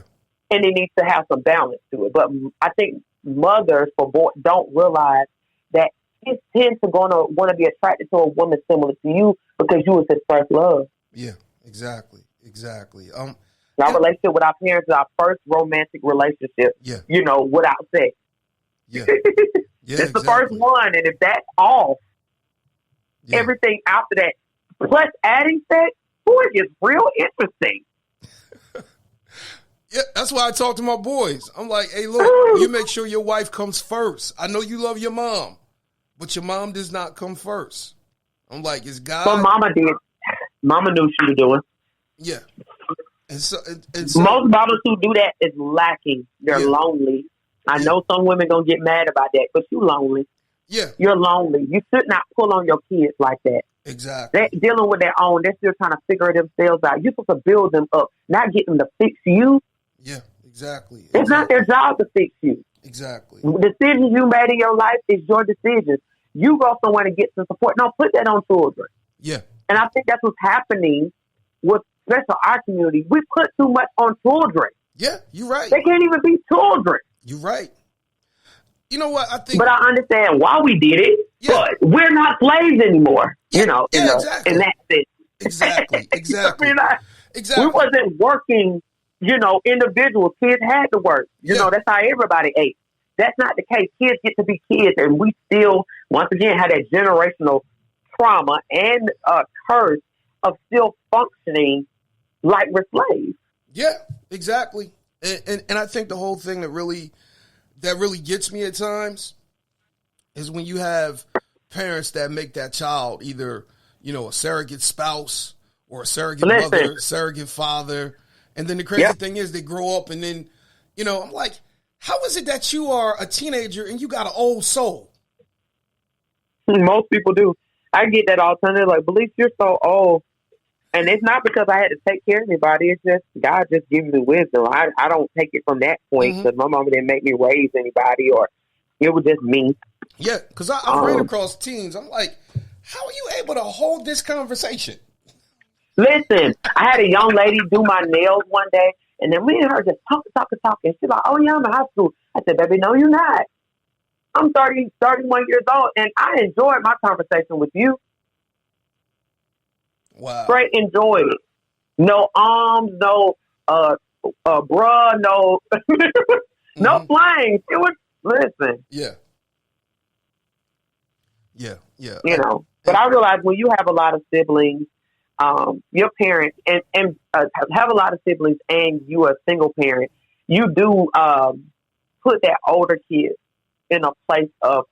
And it needs to have some balance to it. But I think mothers for boys don't realize that he tends to want to be attracted to a woman similar to you because you was his first love. Yeah, exactly. Our relationship with our parents is our first romantic relationship. Yeah. You know, without sex. Yeah. It's the first one, and if that's off, everything after that, plus adding sex, boy, is real interesting. Yeah, that's why I talk to my boys. I'm like, hey, look, you make sure your wife comes first. I know you love your mom, but your mom does not come first. I'm like, it's God. But mama did. Mama knew she was doing. Yeah. And so most mamas who do that is lacking. They're lonely. I know some women gonna get mad about that, but you lonely. Yeah. You're lonely. You should not pull on your kids like that. Exactly. They're dealing with their own. They're still trying to figure themselves out. You're supposed to build them up, not get them to fix you. Yeah, exactly. It's not their job to fix you. Exactly. The decisions you made in your life is your decisions. You go somewhere to get some support. Don't put that on children. Yeah. And I think that's what's happening with especially our community. We put too much on children. Yeah, you're right. They can't even be children. You're right. You know what? I think. But I understand why we did it. Yeah. But we're not slaves anymore. Yeah, Exactly. In that sense. Exactly. Exactly. We wasn't working, individuals. Kids had to work. That's how everybody ate. That's not the case. Kids get to be kids, and we still, once again, have that generational trauma and curse of still functioning like we're slaves. Yeah, exactly. And I think the whole thing that really gets me at times is when you have parents that make that child either, a surrogate spouse or a surrogate mother, surrogate father. And then the crazy thing is they grow up and then, I'm like, how is it that you are a teenager and you got an old soul? Most people do. I get that all the time. They're like, Belize, you're so old. And it's not because I had to take care of anybody. It's just God just gives me wisdom. I don't take it from that point because my mama didn't make me raise anybody, or it was just me. Yeah, because I ran across teens. I'm like, how are you able to hold this conversation? Listen, I had a young lady do my nails one day, and then me and her just talking. She's like, oh, yeah, I'm in high school. I said, baby, no, you're not. I'm 31 years old, and I enjoyed my conversation with you. Wow. Straight enjoyed it. No arms, no bruh, no no flames. It was, listen. Yeah. But I realize when you have a lot of siblings, your parents, and have a lot of siblings and you are a single parent, you do put that older kid in a place of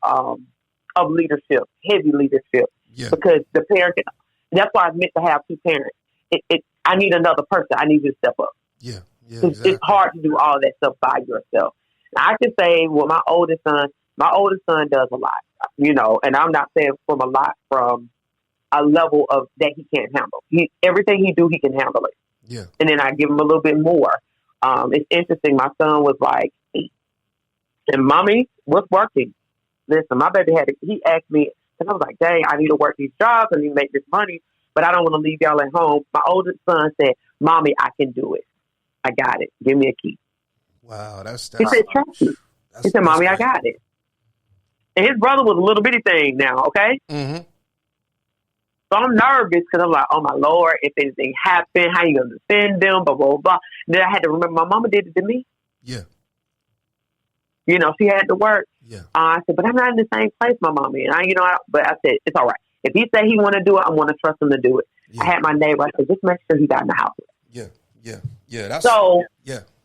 leadership, heavy leadership. Yeah. Because the parent can, that's why it's meant to have two parents. I need another person. I need you to step up. Yeah. Exactly. It's hard to do all that stuff by yourself. I can say, well, my oldest son does a lot, and I'm not saying from a lot from a level of that he can't handle. Everything he do, he can handle it. Yeah. And then I give him a little bit more. It's interesting. My son was like 8. And mommy, what's working? Listen, my baby he asked me, and I was like, dang, I need to work these jobs. I need to make this money, but I don't want to leave y'all at home. My oldest son said, mommy, I can do it. I got it. Give me a key. Wow. He said, trust me. He said, mommy, I got it. And his brother was a little bitty thing now, okay? Mm-hmm. So I'm nervous because I'm like, oh, my Lord, if anything happened, how you going to defend them, blah, blah, blah. And then I had to remember my mama did it to me. Yeah. She had to work. Yeah. I said, but I'm not in the same place, my mommy. And but I said, it's all right. If he say he want to do it, I want to trust him to do it. Yeah. I had my neighbor. I said, just make sure he got in the house. Yeah. So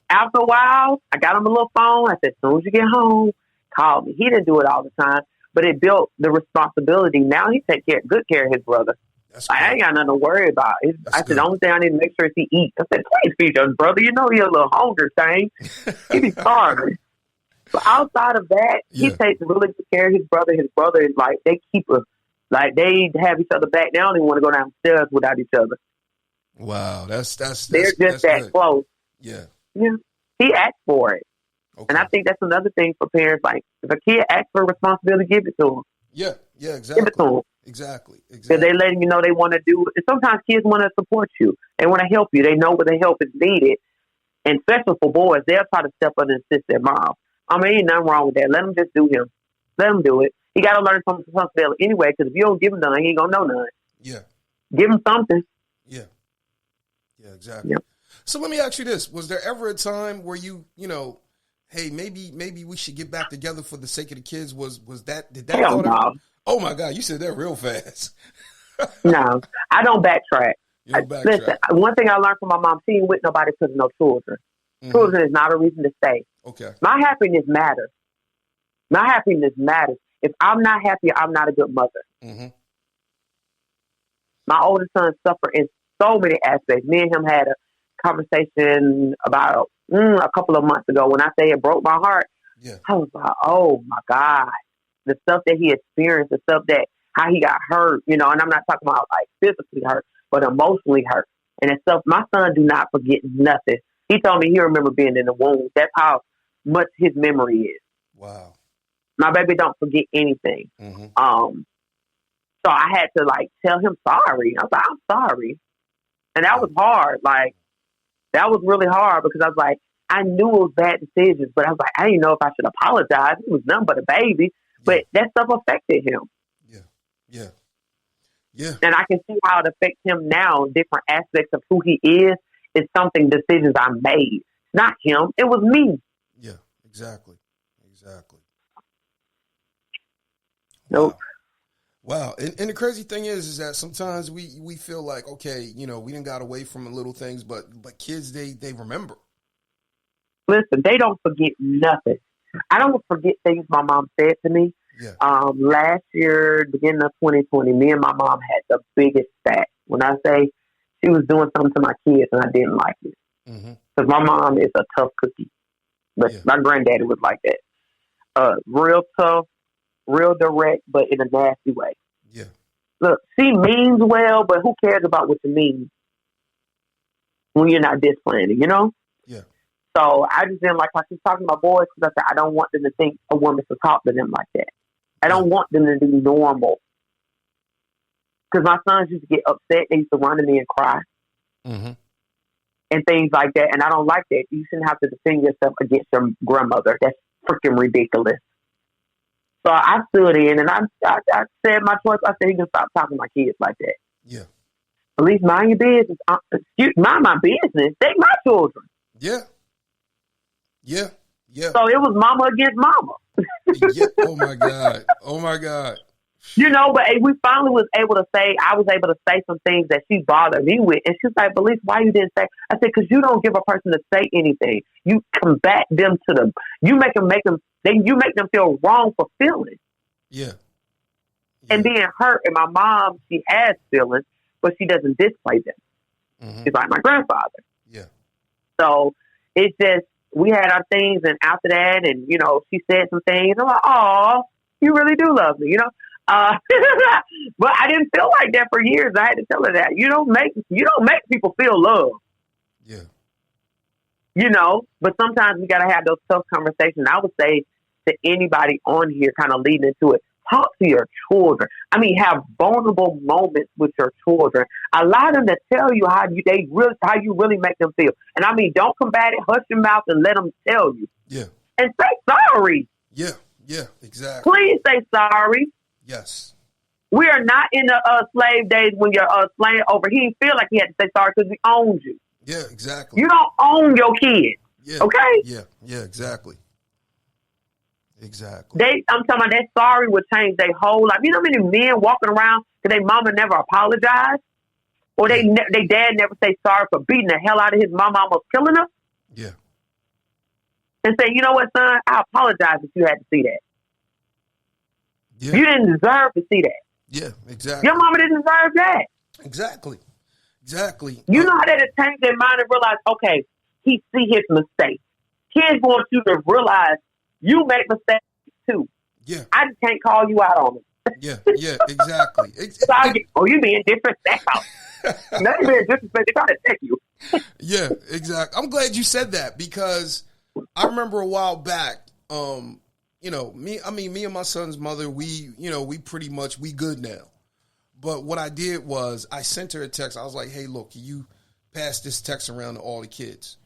after a while, I got him a little phone. I said, as soon as you get home, call me. He didn't do it all the time, but it built the responsibility. Now he takes good care of his brother. I ain't got nothing to worry about. I said, the only thing I need to make sure is he eats. I said, please feed your brother. He a little hungry thing. He be starving. But outside of that, he takes really good care of his brother. His brother is like, they keep us, like they have each other back. They don't even want to go downstairs without each other. Wow, they're just that good. close. Yeah. He asked for it. Okay. And I think that's another thing for parents. Like, if a kid asks for responsibility, give it to him. Yeah, exactly. Give it to them. Exactly. Because they letting you know they want to do it. And sometimes kids want to support you. They want to help you. They know where the help is needed. And especially for boys, they'll try to step up and assist their mom. I mean, ain't nothing wrong with that. Let him just do him. Let him do it. He got to learn some responsibility anyway, because if you don't give him none, he ain't going to know none. Yeah. Give him something. Yeah. Yeah, exactly. Yep. So let me ask you this. Was there ever a time where you hey, maybe we should get back together for the sake of the kids? Did that Hell no. Oh my God, you said that real fast. No, I don't backtrack. You don't backtrack. Listen, one thing I learned from my mom, she ain't with nobody because of no children. Mm-hmm. Children is not a reason to stay. Okay. My happiness matters. If I'm not happy, I'm not a good mother. Mm-hmm. My oldest son suffered in so many aspects. Me and him had a conversation about a couple of months ago. When I say it broke my heart, I was like, oh my God. The stuff that he experienced, the stuff that, how he got hurt, and I'm not talking about like physically hurt, but emotionally hurt. And that stuff, my son do not forget nothing. He told me he remember being in the womb. That's how much his memory is. Wow. My baby don't forget anything. Mm-hmm. So I had to like tell him sorry. I was like, I'm sorry. And that was hard. Like, that was really hard because I was like, I knew it was bad decisions, but I was like, I didn't know if I should apologize. It was nothing but a baby. But that stuff affected him. Yeah. And I can see how it affects him now. Different aspects of who he is something decisions I made. Not him. It was me. Yeah, exactly. Nope. Wow. And the crazy thing is that sometimes we feel like, okay, we didn't got away from the little things, but kids, they remember. Listen, they don't forget nothing. I don't forget things my mom said to me. Yeah. Last year, beginning of 2020, me and my mom had the biggest spat. When I say she was doing something to my kids and I didn't like it. Because my mom is a tough cookie. But my granddaddy was like that. Real tough, real direct, but in a nasty way. Yeah. Look, she means well, but who cares about what you mean when you're not disciplining, Yeah. So I just didn't like how she's talking to my boys because I said I don't want them to think a woman should talk to them like that. I don't want them to be normal. Because my sons used to get upset. They used to run to me and cry. And things like that. And I don't like that. You shouldn't have to defend yourself against your grandmother. That's freaking ridiculous. So I stood in and I said my choice. I said, he can stop talking to my kids like that. Yeah. At least mind your business. Mind my business. They my children. Yeah. Yeah. Yeah. So it was mama against mama. Yeah. Oh my God. Oh my God. But we finally was able to say, I was able to say some things that she bothered me with. And she's like, Belize, why you didn't say? I said, because you don't give a person to say anything. You combat them you make them feel wrong for feeling. Yeah. And being hurt. And my mom, she has feelings, but she doesn't display them. She's like my grandfather. Yeah. So it's just, we had our things, and after that, and, she said some things. I'm like, oh, you really do love me, but I didn't feel like that for years. I had to tell her that you don't make people feel love. Yeah. But sometimes we got to have those tough conversations. I would say to anybody on here kind of leading into it, talk to your children. I mean, have vulnerable moments with your children. Allow them to tell you how you really make them feel. And I mean, don't combat it, hush your mouth and let them tell you. Yeah. And say sorry. Yeah. Yeah, exactly. Please say sorry. Yes. We are not in the slave days when you're slave over. He didn't feel like he had to say sorry because we owned you. Yeah, exactly. You don't own your kids. Yeah. Okay? Yeah. Yeah, exactly. Exactly. I'm talking about that sorry would change their whole life. You know how many men walking around because their mama never apologized? Or they dad never say sorry for beating the hell out of his mama, almost killing her? Yeah. And say, you know what, son? I apologize if you had to see that. Yeah. You didn't deserve to see that. Yeah, exactly. Your mama didn't deserve that. Exactly. Exactly. You know how that change their mind and realize, okay, he see his mistakes. Kids want you to realize you make mistakes too. Yeah. I just can't call you out on it. Yeah, yeah, exactly. You being disrespectful. Not being disrespectful, they try to take you. Yeah, exactly. I'm glad you said that because I remember a while back, me and my son's mother, we pretty much, we good now. But what I did was I sent her a text. I was like, hey, look, you pass this text around to all the kids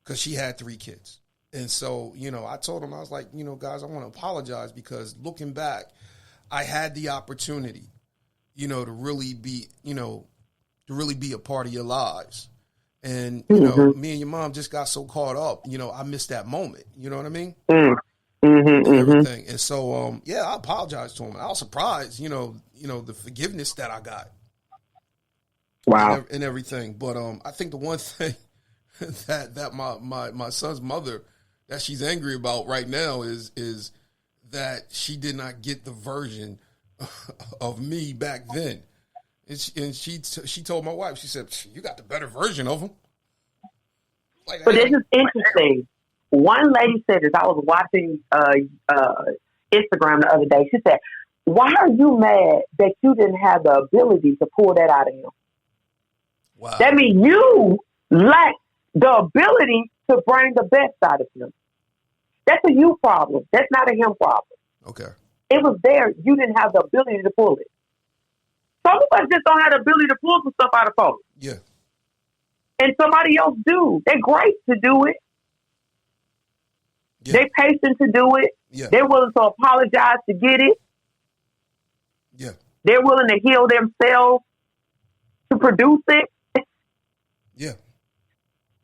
because she had 3 kids. And so, I told them, I was like, guys, I want to apologize because looking back, I had the opportunity, to really be a part of your lives. And, me and your mom just got so caught up, I missed that moment. You know what I mean? And everything. And so, I apologized to him. I was surprised, the forgiveness that I got. Wow. And everything. But I think the one thing that my son's mother that she's angry about right now is that she did not get the version of me back then. And she told my wife, she said, you got the better version of him. Like, but this is interesting. One lady said this. I was watching Instagram the other day. She said, why are you mad that you didn't have the ability to pull that out of him? Wow. That means you lack the ability to bring the best out of him. That's a you problem. That's not a him problem. Okay. It was there. You didn't have the ability to pull it. Some of us just don't have the ability to pull some stuff out of folks. Yeah. And somebody else do. They're great to do it. Yeah. They're patient to do it. Yeah. They're willing to apologize to get it. Yeah. They're willing to heal themselves to produce it. Yeah.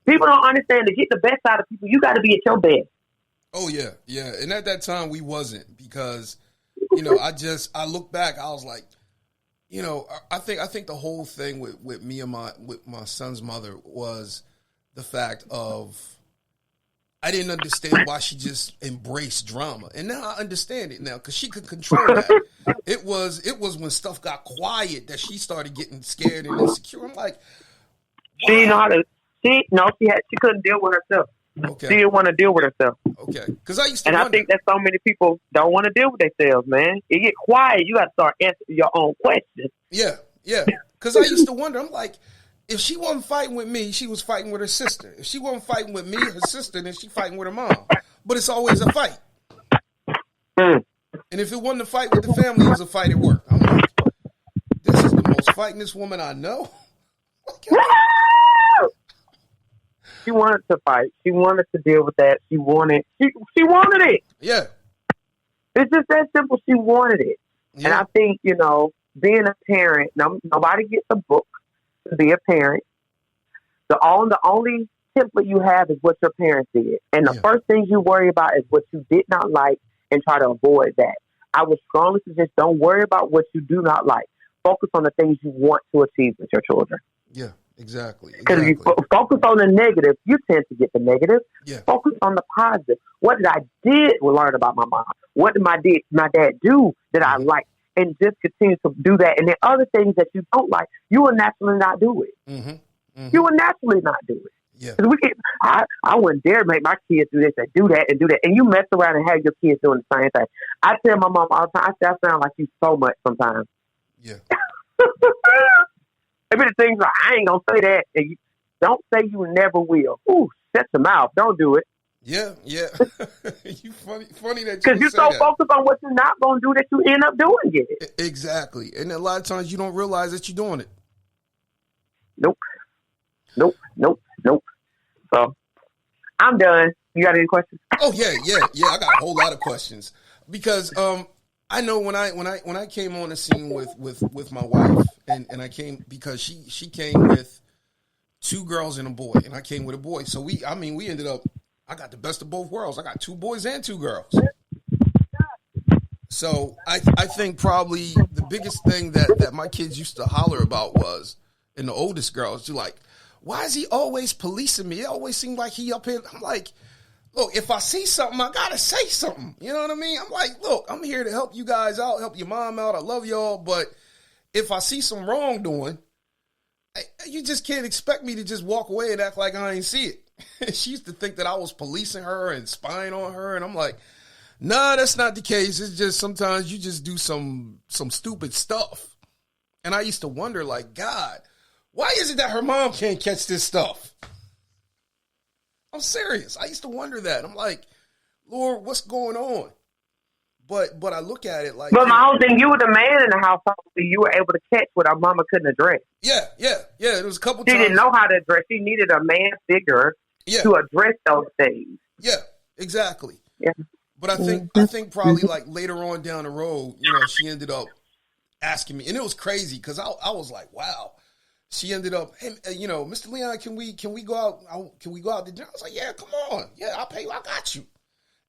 People don't understand to get the best out of people, you got to be at your best. Oh, yeah. Yeah. And at that time, we wasn't because I look back, I was like, I think the whole thing with me and my son's mother was the fact of I didn't understand why she just embraced drama, and now I understand it now because she could control that. It was when stuff got quiet that she started getting scared and insecure. I'm like, wow. She didn't know how to. She couldn't deal with herself. Okay. She didn't want to deal with herself. Okay, because I used to. And wonder. I think that so many people don't want to deal with themselves, man. You get quiet, you got to start answering your own questions. Yeah. Because I used to wonder. I'm like, if she wasn't fighting with me, she was fighting with her sister. If she wasn't fighting with me, her sister, then she fighting with her mom. But it's always a fight. Mm. And if it wasn't a fight with the family, it was a fight at work. I'm like, this is the most fightingest woman I know. She wanted to fight. She wanted to deal with that. She wanted it. Yeah. It's just that simple. She wanted it. Yeah. And I think, being a parent, nobody gets a book to be a parent. The only template you have is what your parents did. And the first thing you worry about is what you did not like and try to avoid that. I would strongly suggest don't worry about what you do not like. Focus on the things you want to achieve with your children. Yeah, exactly. Because if you focus on the negative, you tend to get the negative. Yeah. Focus on the positive. What did I learn about my mom? What did my dad do that I like? And just continue to do that. And then other things that you don't like, you will naturally not do it. Mm-hmm. Mm-hmm. You will naturally not do it. Yeah. Because I wouldn't dare make my kids do this and do that and do that. And you mess around and have your kids doing the same thing. I tell my mom all the time, I sound like you so much sometimes. Yeah. Maybe the things like, I ain't going to say that. And you don't say you never will. Ooh, shut your mouth. Don't do it. Yeah. You funny that you because you're so focused on what you're not going to do that you end up doing it. Exactly. And a lot of times you don't realize that you're doing it. Nope. So I'm done. You got any questions? Oh yeah. I got a whole lot of questions because I know when I came on the scene with my wife and I came because she came with two girls and a boy and I came with a boy. So we ended up. I got the best of both worlds. I got two boys and two girls. So I think probably the biggest thing that my kids used to holler about was, and the oldest girls, you're like, why is he always policing me? It always seemed like he up here. I'm like, look, if I see something, I got to say something. You know what I mean? I'm like, look, I'm here to help you guys out, help your mom out. I love y'all. But if I see some wrongdoing, you just can't expect me to just walk away and act like I ain't see it. She used to think that I was policing her and spying on her. And I'm like, nah, that's not the case. It's just sometimes you just do some stupid stuff. And I used to wonder, like, God, why is it that her mom can't catch this stuff? I'm serious. I used to wonder that. I'm like, Lord, what's going on? But I look at it like... But my whole thing, you were the man in the household, so you were able to catch what our mama couldn't address. Yeah. There was a couple times. She didn't know how to address. She needed a man figure to address those things. Yeah, exactly. Yeah. But I think probably like later on down the road, she ended up asking me, and it was crazy because I was like, wow. She ended up, hey, Mr. Leon, can we go out? Can we go out to dinner? I was like, yeah, come on, yeah, I'll pay you. I got you.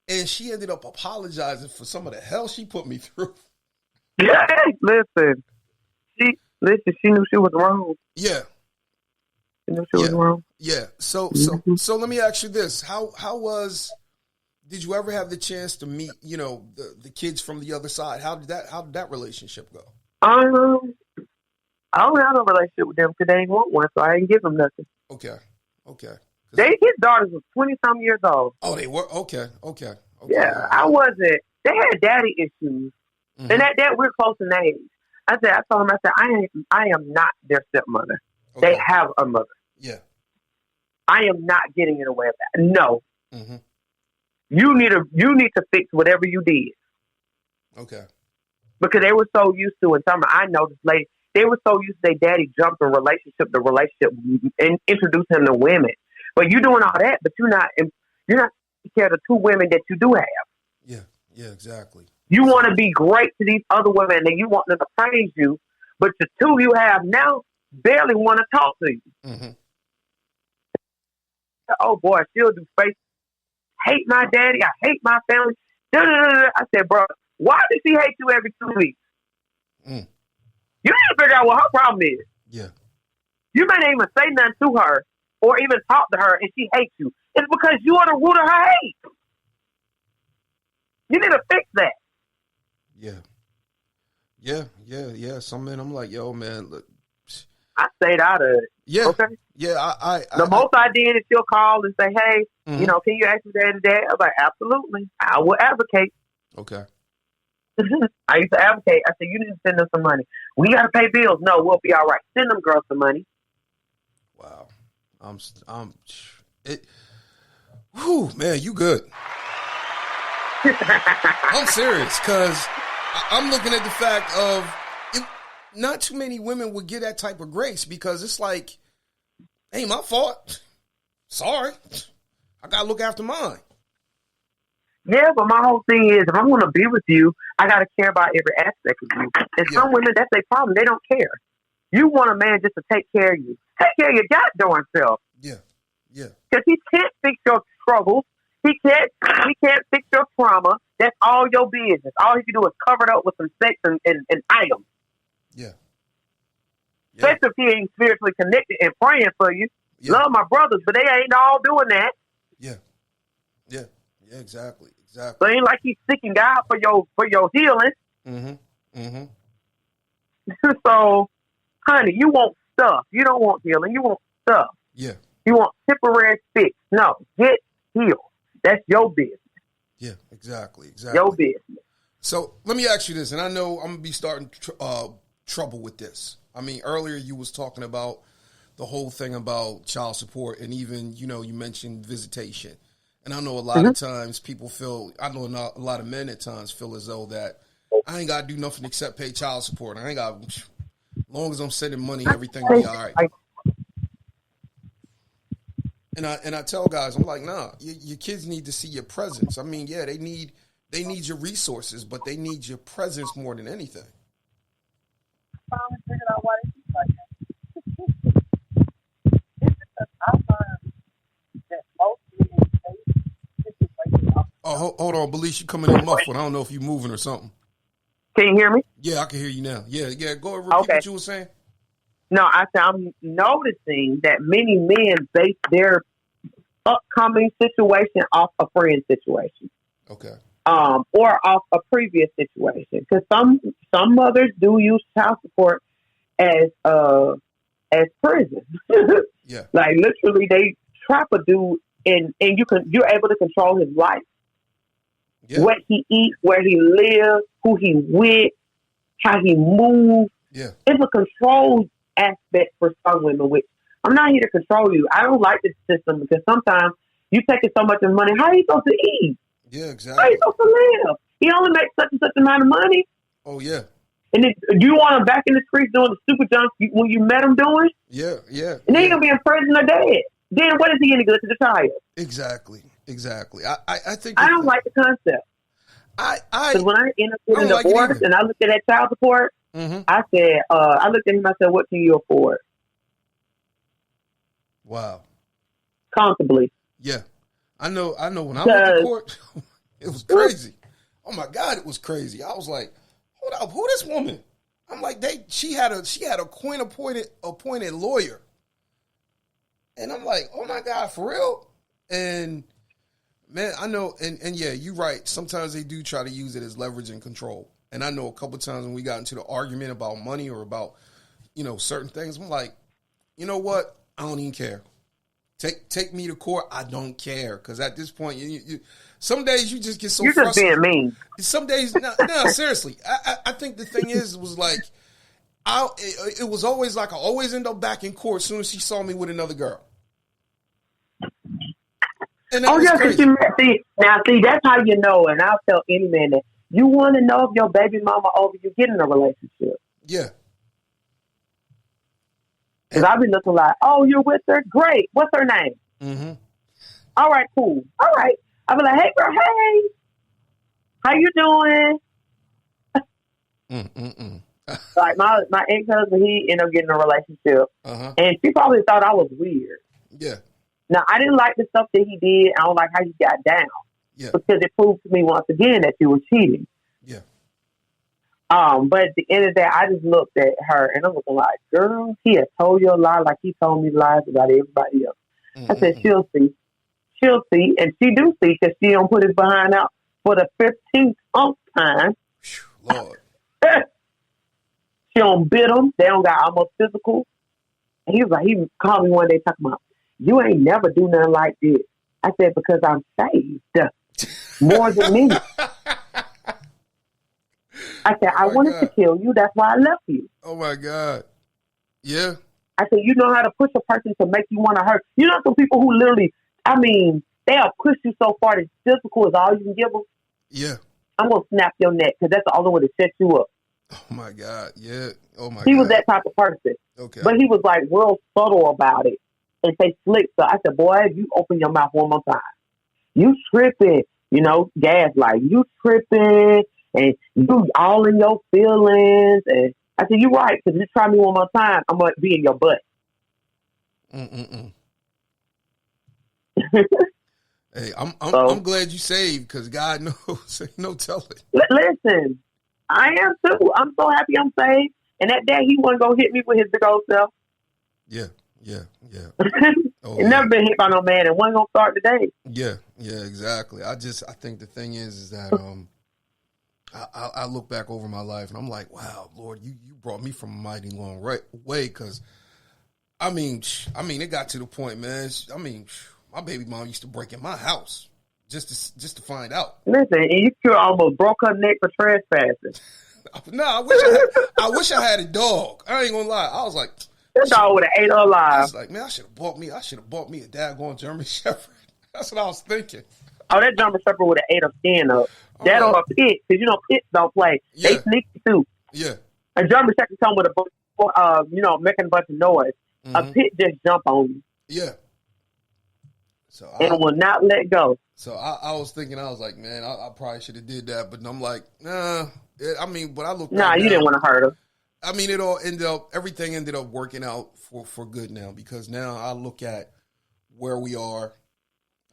And she ended up apologizing for some of the hell she put me through. Yeah, listen. She knew she was wrong. Yeah. She knew she was wrong. Yeah. So let me ask you this: did you ever have the chance to meet, the kids from the other side? How did that relationship go? I don't have a relationship with them because they ain't want one, so I didn't give them nothing. Okay. His daughters was 20-some years old. Oh, they were? Okay. Yeah, I wasn't. They had daddy issues. Mm-hmm. And that we're close in age. I told them, I am not their stepmother. Okay. They have a mother. Yeah. I am not getting in the way of that. No. Mm-hmm. You need to fix whatever you did. Okay. Because they were so used to, and I know this lady, they were so used to their daddy jumping relationship to relationship and introducing them to women. But you're doing all that, but you're not taking care of the two women that you do have. Yeah, exactly. You want to be great to these other women, and you want them to praise you, but the two you have now barely want to talk to you. Mm-hmm. Oh boy, she'll do face. Hate my daddy. I hate my family. I said, bro, Why does she hate you every 2 weeks? Mm. You need to figure out what her problem is. Yeah. You may not even say nothing to her or even talk to her and she hates you. It's because you are the root of her hate. You need to fix that. Yeah. Some men, I'm like, yo, man, look. I stayed out of it. Yeah. Okay. Yeah. The most I did is she'll call and say, hey, you know, can you ask me that today? I was like, absolutely. I will advocate. Okay. I used to advocate. I said, you need to send them some money. We got to pay bills. No, we'll be all right. Send them girls some money. Wow. Whew, man, you good. I'm serious, because I'm looking at the fact of not too many women would get that type of grace, because it's like, ain't my fault. Sorry. I got to look after mine. Yeah, but my whole thing is, if I'm going to be with you, I got to care about every aspect of you. And some women, that's their problem. They don't care. You want a man just to take care of you. Take care of your goddamn self. Yeah. Because he can't fix your struggles. He can't fix your trauma. That's all your business. All he can do is cover it up with some sex and items. Yeah. Especially if he ain't spiritually connected and praying for you. Yeah. Love my brothers, but they ain't all doing that. Yeah, exactly. So it ain't like he's seeking God for your healing. Mm-hmm. So, honey, you want stuff. You don't want healing. You want stuff. Yeah. You want temporary fix. No, get healed. That's your business. Yeah, exactly. Your business. So let me ask you this, and I know I'm going to be starting trouble with this. I mean, earlier you was talking about the whole thing about child support, and even, you know, you mentioned visitation. And I know a lot of times people feel, I know a lot of men at times feel as though that I ain't got to do nothing except pay child support. I ain't got, as long as I'm sending money, everything will be all right. And I tell guys, I'm like, nah, your kids need to see your presence. I mean, yeah, they need your resources, but they need your presence more than anything. Finally figured out why they keep like that. It's because I learned that most men face situations. Oh, hold on, Belize, you coming in muffled. I don't know if you're moving or something. Can you hear me? Yeah, I can hear you now. Yeah. Go ahead, repeat what you were saying. No, I said I'm noticing that many men base their upcoming situation off a friend situation. Okay. Or off a previous situation. Because some mothers do use child support as prison. Yeah. Like literally they trap a dude and you're able to control his life. Yeah. What he eats, where he lives, who he with, how he moves. Yeah. It's a control aspect for some women, which I'm not here to control you. I don't like this system because sometimes you taking so much of money. How are you supposed to eat? Yeah, exactly. How are you supposed to live? He only makes such and such amount of money. Oh, yeah. And then, do you want him back in the streets doing the stupid junk when you met him doing? Yeah. And then he's going to be in prison or dead. Then what is he any good to the child? Exactly. I think I don't like the concept. Because when I ended up getting a divorce and I looked at that child support, I said, I looked at him, I said, what can you afford? Wow. Comfortably. Yeah. I know when I went to court, it was crazy. Oh my God, it was crazy. I was like, hold up, who this woman? I'm like, she had a coin appointed lawyer. And I'm like, oh my God, for real? And man, I know, and yeah, you're right. Sometimes they do try to use it as leverage and control. And I know a couple of times when we got into the argument about money or about, you know, certain things, I'm like, you know what? I don't even care. Take me to court. I don't care. Because at this point, you some days you just get so frustrated. You're just being mean. Some days, no, seriously. I think the thing was like, it was always like I always end up back in court as soon as she saw me with another girl. And that was crazy. See, that's how you know, and I'll tell any man that you want to know if your baby mama over you get in a relationship. Yeah. Because I'll be looking like, oh, you're with her? Great. What's her name? Mm-hmm. All right, cool. All right. I'll be like, hey, girl, hey. How you doing? Like, my ex-husband, he ended up getting in a relationship. And she probably thought I was weird. Yeah. Now, I didn't like the stuff that he did. I don't like how he got down. Yeah. Because it proved to me once again that you were cheating. Yeah. But at the end of the day, I just looked at her and I was like, girl, he had told you a lie like he told me lies about everybody else. I said, she'll see. She'll see. And she do see because she don't put his behind out for the 15th time. Lord. She don't bid him. They don't got almost physical. And he was like, he called me one day talking about, you ain't never do nothing like this. I said, because I'm saved more than me. I said, I wanted to kill you. That's why I left you. Oh, my God. Yeah. I said, you know how to push a person to make you want to hurt. You know some people who literally, I mean, they'll push you so far that physical is all you can give them. Yeah. I'm going to snap your neck because that's the only way to set you up. Oh, my God. Yeah. Oh, my God. He was that type of person. Okay. But he was like real subtle about it and say slick. So I said, boy, if you open your mouth one more time, you tripping, you know, gaslight, you tripping and you all in your feelings. And I said, you're right, because if you try me one more time, I'm going to be in your butt. Hey, I'm glad you saved because God knows. Ain't no telling. Listen, I am too. I'm so happy I'm saved. And that day he wasn't going to hit me with his big old self. Yeah. Oh, never been hit by no man and wasn't going to start today. Yeah, exactly. I think the thing is that I look back over my life and I'm like, wow, Lord, you brought me from a mighty long way because, I mean, it got to the point, man. I mean, my baby mom used to break in my house just to find out. Listen, and you could almost broke her neck for trespassing. No, I wish I had a dog. I ain't gonna lie. I was like, that dog would have ate her alive. I was like, man, I should have bought me a daggone German Shepherd. That's what I was thinking. Oh, that German Shepherd would have ate her skin up. That or a pit, because you know pits don't play. Yeah. They sneaky too. Yeah. A German Shepherd come with making a bunch of noise. Mm-hmm. A pit just jump on you. Yeah. So and will not let go. So I was thinking, I was like, man, I probably should have did that, but I'm like, nah. But I looked. Nah, you didn't want to hurt her. I mean, everything ended up working out for good now because now I look at where we are.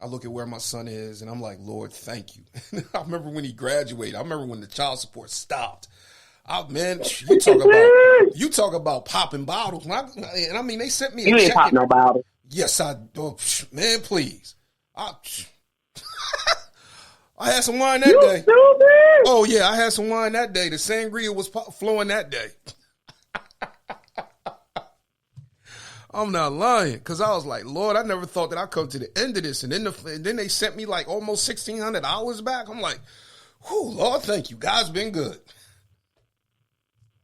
I look at where my son is, and I'm like, Lord, thank you. I remember when he graduated. I remember when the child support stopped. Man, you talk about popping bottles. And I mean, they sent me a check. You ain't pop no bottle. Yes, I do. Man, please. I had some wine that day. Stupid. Oh, yeah, I had some wine that day. The sangria was flowing that day. I'm not lying, because I was like, Lord, I never thought that I'd come to the end of this. And then they sent me like almost $1,600 back. I'm like, whew, Lord, thank you. God's been good.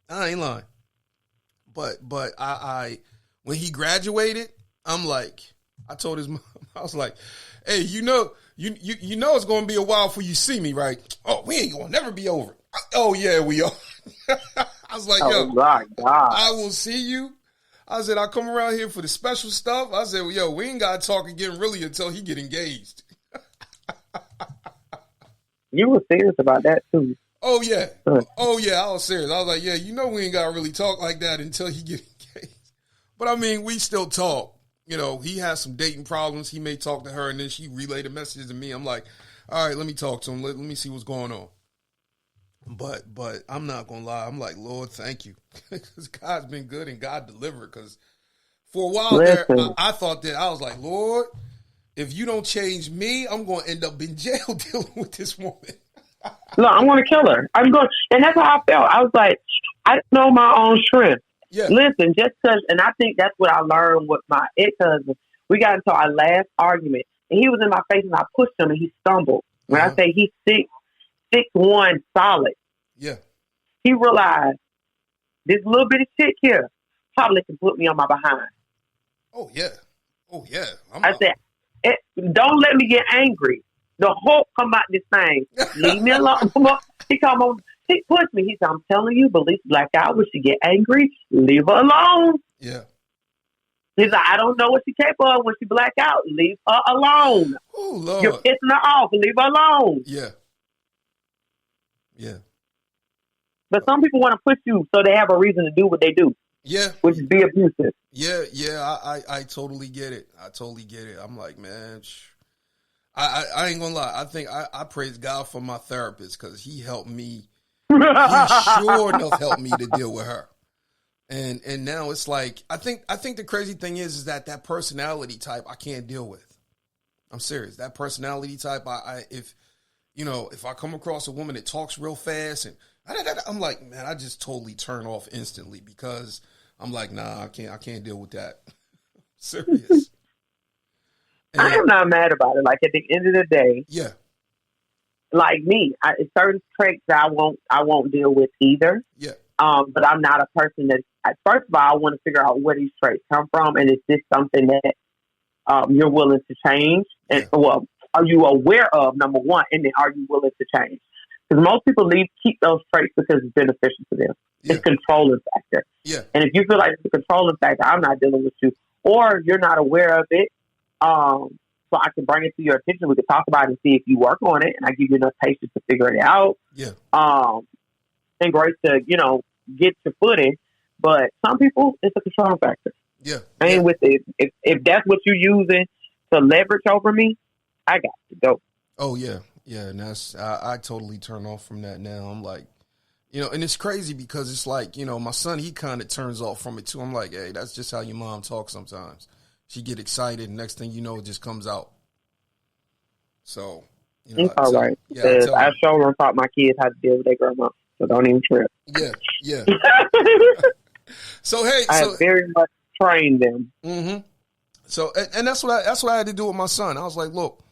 I ain't lying. But I when he graduated, I'm like, I told his mom, I was like, hey, you know it's going to be a while before you see me, right? Oh, we ain't going to never be over. Oh, yeah, we are. I was like, yo, my God. I will see you. I said, I come around here for the special stuff. I said, well, yo, we ain't got to talk again really until he get engaged. You were serious about that, too. Oh, yeah. Oh, yeah, I was serious. I was like, yeah, we ain't got to really talk like that until he get engaged. But, I mean, we still talk. You know, he has some dating problems. He may talk to her, and then she relayed a message to me. I'm like, all right, let me talk to him. Let me see what's going on. But I'm not going to lie. I'm like, Lord, thank you. Because God's been good and God delivered. Because for a while there, I thought that I was like, Lord, if you don't change me, I'm going to end up in jail dealing with this woman. No, I'm going to kill her. I'm going, and that's how I felt. I was like, I know my own strength. Yeah. Listen, just because, and I think that's what I learned with my ex-husband. We got into our last argument, and he was in my face, and I pushed him, and he stumbled. When I say he's 6'1" solid, yeah, he realized this little bitty chick here probably can put me on my behind. Oh yeah, I said, don't let me get angry. The Hulk come out this thing. Leave me alone. He come on. He pushed me. He said, I'm telling you, Belize black out. When she get angry, leave her alone. Yeah. He's like, I don't know what she's capable of when she black out. Leave her alone. Oh, Lord. You're pissing her off. Leave her alone. Yeah. Yeah. But some people want to push you so they have a reason to do what they do. Yeah. Which is be abusive. Yeah. I totally get it. I'm like, man, I ain't gonna lie. I think I praise God for my therapist because he helped me He sure enough helped me to deal with her. And now it's like, I think the crazy thing is that personality type I can't deal with. I'm serious. That personality type, if I come across a woman that talks real fast and I'm like, man, I just totally turn off instantly because I'm like, nah, I can't deal with that. Serious. I am not mad about it. Like at the end of the day, yeah. Like me, certain traits that I won't deal with either. Yeah. But I'm not a person that. First of all, I want to figure out where these traits come from, and is this something that you're willing to change? And well, are you aware of, number one, and then are you willing to change? Because most people keep those traits because it's beneficial to them. Yeah. It's controlling factor. Yeah. And if you feel like it's a controlling factor, I'm not dealing with you, or you're not aware of it. So I can bring it to your attention. We can talk about it and see if you work on it, and I give you enough patience to figure it out. Yeah. And grace to get your footing. But some people, it's a control factor. Yeah. I ain't with it. If that's what you're using to leverage over me, I got to go. Oh yeah, yeah. And I totally turn off from that now. I'm like, and it's crazy because it's like, my son, he kind of turns off from it too. I'm like, hey, that's just how your mom talks sometimes. She get excited, and next thing you know, it just comes out. So, it's all right. Yeah, I sure don't taught my kids how to deal with their grandma, so don't even trip. Yeah, yeah. So hey, I have very much trained them. Mm-hmm. So and that's what I had to do with my son. I was like, look,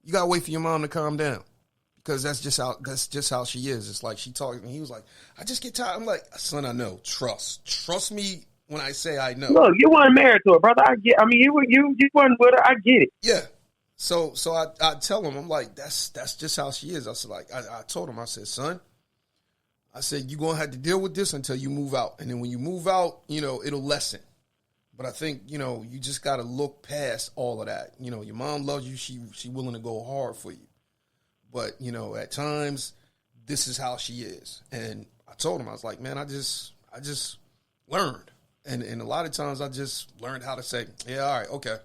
you gotta wait for your mom to calm down because that's just how she is. It's like she talks, and he was like, I just get tired. I'm like, son, I know. Trust me when I say I know. Look, you weren't married to her, brother. You weren't with her. I get it. Yeah. So I tell him, I'm like, that's just how she is. I said, like, I told him, I said, son, I said, you're going to have to deal with this until you move out. And then when you move out, it'll lessen. But I think, you just got to look past all of that. Your mom loves you. She willing to go hard for you. But, at times, this is how she is. And I told him, I was like, man, I just learned. And a lot of times I just learned how to say, yeah, all right, okay.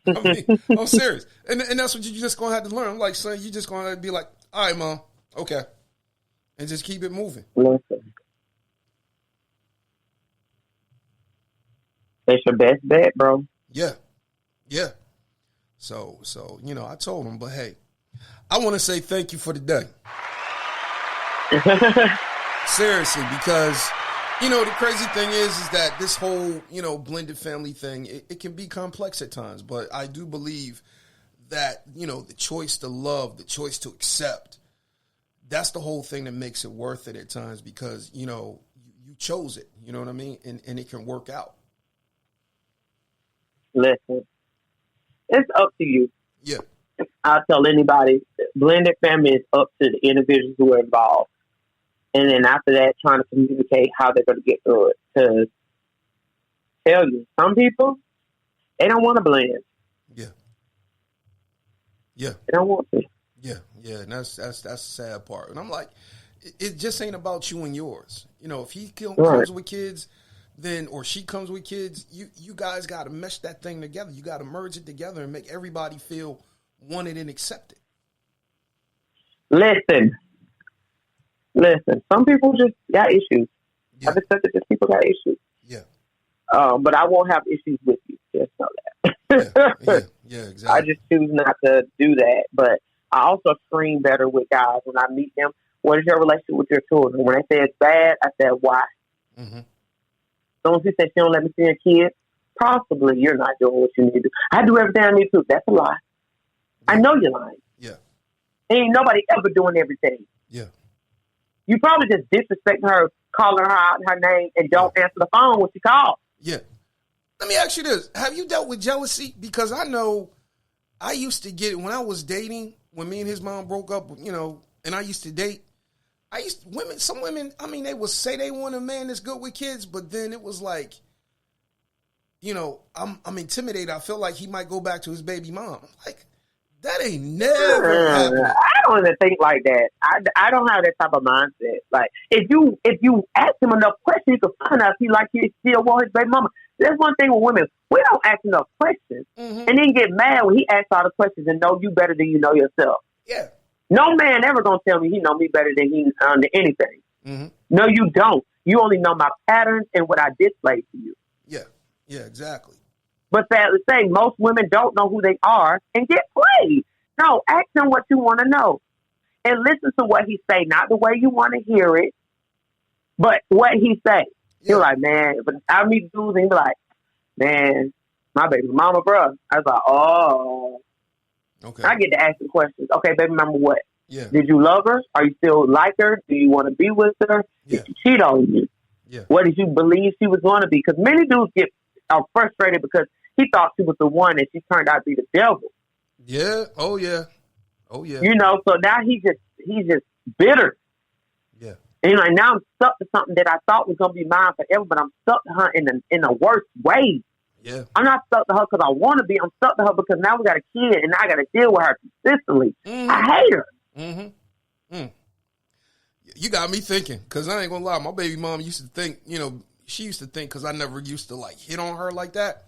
I mean, I'm serious. And that's what you're just going to have to learn. I'm like, son, you just going to have to be like, all right, mom, okay. And just keep it moving. Listen. That's your best bet, bro. Yeah. Yeah. So I told him, but hey, I want to say thank you for the day. Seriously, because, the crazy thing is that this whole, blended family thing, it can be complex at times, but I do believe that, the choice to love, the choice to accept, that's the whole thing that makes it worth it at times because, you chose it, you know what I mean? And it can work out. Listen, it's up to you. Yeah. I'll tell anybody, blended family is up to the individuals who are involved. And then after that, trying to communicate how they're going to get through it. Because, tell you, some people, they don't want to blend. Yeah. Yeah. They don't want to. Yeah, yeah, and that's the sad part. And I'm like, it just ain't about you and yours. If he comes with kids, then or she comes with kids, you guys got to mesh that thing together. You got to merge it together and make everybody feel wanted and accepted. Listen. Some people just got issues. Yeah. I've accepted that people got issues. Yeah. But I won't have issues with you. Just know that. Yeah, exactly. I just choose not to do that, but I also screen better with guys when I meet them. What is your relationship with your children? When they say it's bad, I said, why? Mm-hmm. Don't you say she don't let me see her kids? Possibly you're not doing what you need to do. I do everything I need to. That's a lie. Yeah. I know you're lying. Yeah. Ain't nobody ever doing everything. Yeah. You probably just disrespecting her, calling her out her name, and don't answer the phone when she calls. Yeah. Let me ask you this. Have you dealt with jealousy? Because I know I used to get it when I was dating, when me and his mom broke up, and I used to date. Some women, they would say they want a man that's good with kids, but then it was like, I'm intimidated. I feel like he might go back to his baby mom. I'm like, that ain't never happened. I don't even think like that. I don't have that type of mindset. Like, if you ask him enough questions, you can find out if he like he still want his baby mama. There's one thing with women. We don't ask enough questions and then get mad when he asks all the questions and know you better than you know yourself. Yeah. No man ever gonna tell me he know me better than he under anything. Mm-hmm. No, you don't. You only know my patterns and what I display to you. Yeah. Yeah, exactly. But sadly to say, most women don't know who they are and get played. No, ask them what you want to know. And listen to what he say, not the way you want to hear it, but what he say. Yeah. You're like, man, but I meet dudes and he be like, man, my baby mama, bro. I was like, oh. Okay. I get to ask the questions. Okay, baby mama, what? Yeah. Did you love her? Are you still like her? Do you want to be with her? Yeah. Did she cheat on you? Yeah. What did you believe she was going to be? Because many dudes are frustrated because he thought she was the one and she turned out to be the devil. Yeah. Oh yeah. Oh yeah. You know, so now he's just bitter. Yeah. And like, now I'm stuck to something that I thought was gonna be mine forever, but I'm stuck to her in the worst way. Yeah. I'm not stuck to her because I want to be. I'm stuck to her because now we got a kid and now I got to deal with her consistently. Mm-hmm. I hate her. Mm-hmm. You got me thinking, because I ain't gonna lie, my baby mom used to think, she used to think because I never used to like hit on her like that.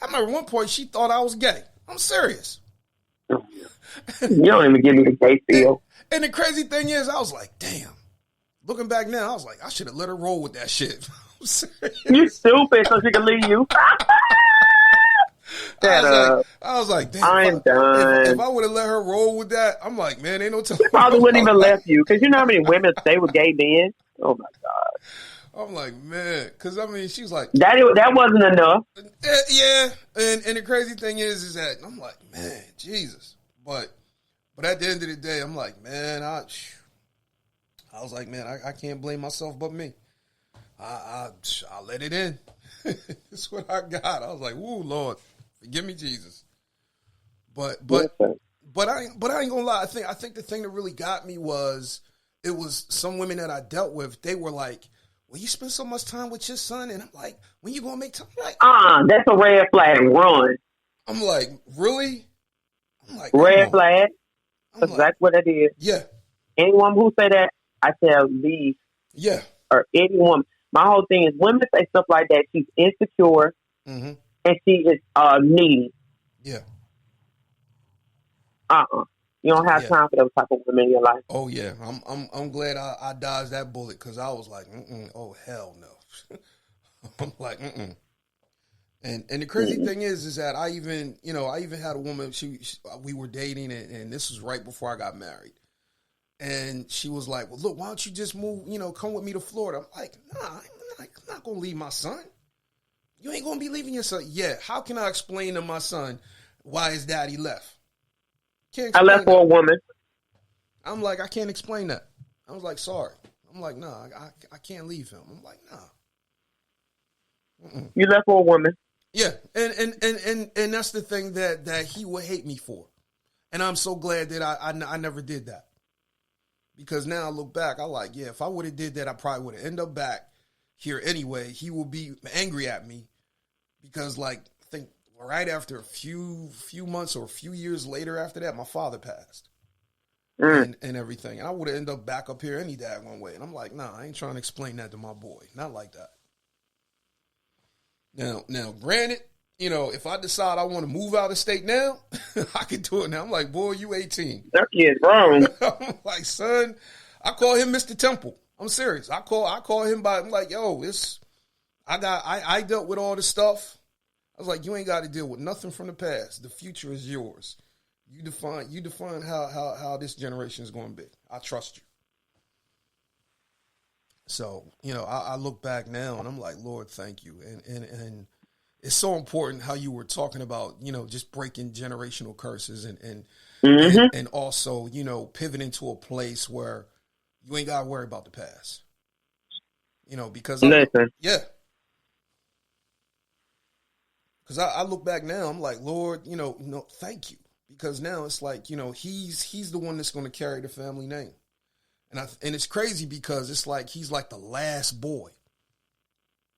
I remember one point she thought I was gay. I'm serious. You don't even give me the gay feel. And the crazy thing is, I was like, damn. Looking back now, I was like, I should have let her roll with that shit. I'm serious. You stupid, so she can leave you. I was like, damn. I'm done. If I would have let her roll with that, I'm like, man, ain't no telling. She probably wouldn't even left you because you know how many women stay with gay men. Oh my god. I'm like, man, because I mean, she was like, that wasn't enough. Yeah, and the crazy thing is that I'm like, man, Jesus, but at the end of the day, I'm like, man, I was like, man, I can't blame myself but me. I let it in. That's what I got. I was like, "Woo, Lord, forgive me, Jesus." But I ain't gonna lie. I think the thing that really got me was it was some women that I dealt with. They were like, "Well, you spend so much time with your son," and I'm like, "When you gonna make time?" I'm like, that's a red flag. Run. I'm like, really? I'm like, red flag. Like, that's what it is. Yeah. Anyone who say that, I tell leave. Yeah. Or anyone. My whole thing is women say stuff like that. She's insecure mm-hmm. and she is needy. Yeah. You don't have time for those type of women in your life. Oh yeah, I'm glad I dodged that bullet because I was like, oh hell no. I'm like, And the crazy thing is that I even had a woman. We were dating and this was right before I got married. And she was like, well, look, why don't you just move, come with me to Florida? I'm like, nah, I'm not going to leave my son. You ain't going to be leaving your son. Yeah, how can I explain to my son why his daddy left? I left for a woman. I'm like, I can't explain that. I was like, sorry. I'm like, nah, I can't leave him. I'm like, nah. You left for a woman. Yeah, and that's the thing that he would hate me for. And I'm so glad that I never did that. Because now I look back, I like, yeah, if I would have did that, I probably would have ended up back here anyway. He will be angry at me because, like, I think right after a few months or a few years later after that, my father passed and everything. And I would have ended up back up here any daggone way. And I'm like, nah, I ain't trying to explain that to my boy. Not like that. Now, granted, if I decide I want to move out of state now, I can do it now. I'm like, boy, you 18. That kid's wrong. I'm like, son, I call him Mr. Temple. I'm serious. I call him by, I'm like, yo, I dealt with all this stuff. I was like, you ain't got to deal with nothing from the past. The future is yours. You define how this generation is going to be. I trust you. So, I look back now and I'm like, Lord, thank you. And it's so important how you were talking about, just breaking generational curses and also, pivoting to a place where you ain't got to worry about the past. Because yeah. Because I look back now, I'm like, Lord, thank you. Because now it's like, he's the one that's going to carry the family name. And it's crazy because it's like he's like the last boy.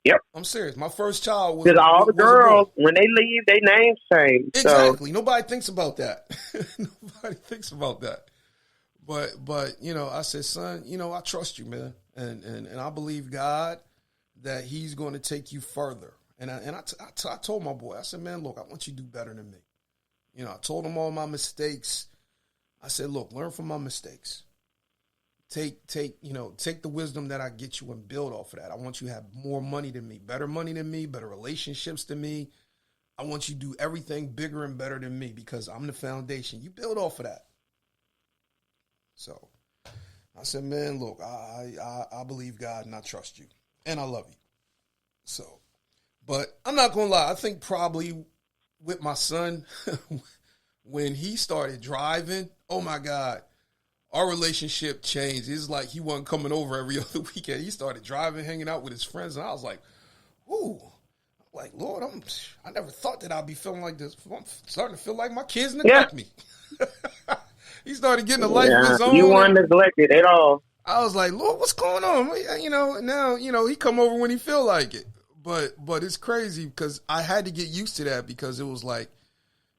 Yep. I'm serious. My first child was because all the girls, when they leave, their names change. Exactly. So. Nobody thinks about that. Nobody thinks about that. But I said, son, I trust you, man. And I believe God that he's going to take you further. And I told my boy, I said, man, look, I want you to do better than me. I told him all my mistakes. I said, look, learn from my mistakes. Take the wisdom that I get you and build off of that. I want you to have more money than me, better relationships than me. I want you to do everything bigger and better than me because I'm the foundation. You build off of that. So I said, man, look, I believe God and I trust you and I love you. So, but I'm not going to lie. I think probably with my son, when he started driving, oh my God, our relationship changed. It's like he wasn't coming over every other weekend. He started driving, hanging out with his friends, and I was like, ooh, like, Lord, I never thought that I'd be feeling like this. I'm starting to feel like my kids neglect me. He started getting a life of his own. You weren't neglected at all. I was like, Lord, what's going on? Now, he come over when he feel like it. But it's crazy because I had to get used to that because it was like,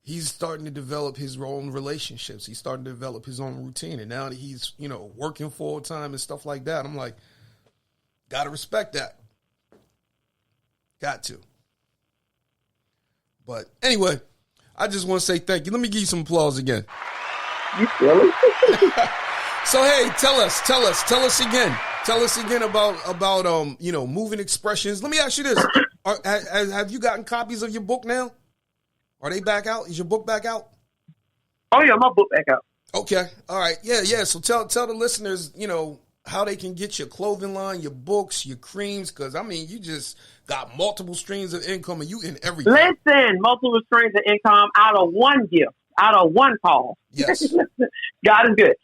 he's starting to develop his own relationships. He's starting to develop his own routine. And now that he's, working full time and stuff like that, I'm like, got to respect that. Got to. But anyway, I just want to say thank you. Let me give you some applause again. You silly. So, hey, tell us again. Tell us again about moving expressions. Let me ask you this. Have you gotten copies of your book now? Are they back out? Is your book back out? Oh, yeah, my book back out. Okay. All right. Yeah. So tell the listeners, how they can get your clothing line, your books, your creams, because, you just got multiple streams of income and you in everything. Listen, multiple streams of income out of one gift, out of one call. Yes. God is good.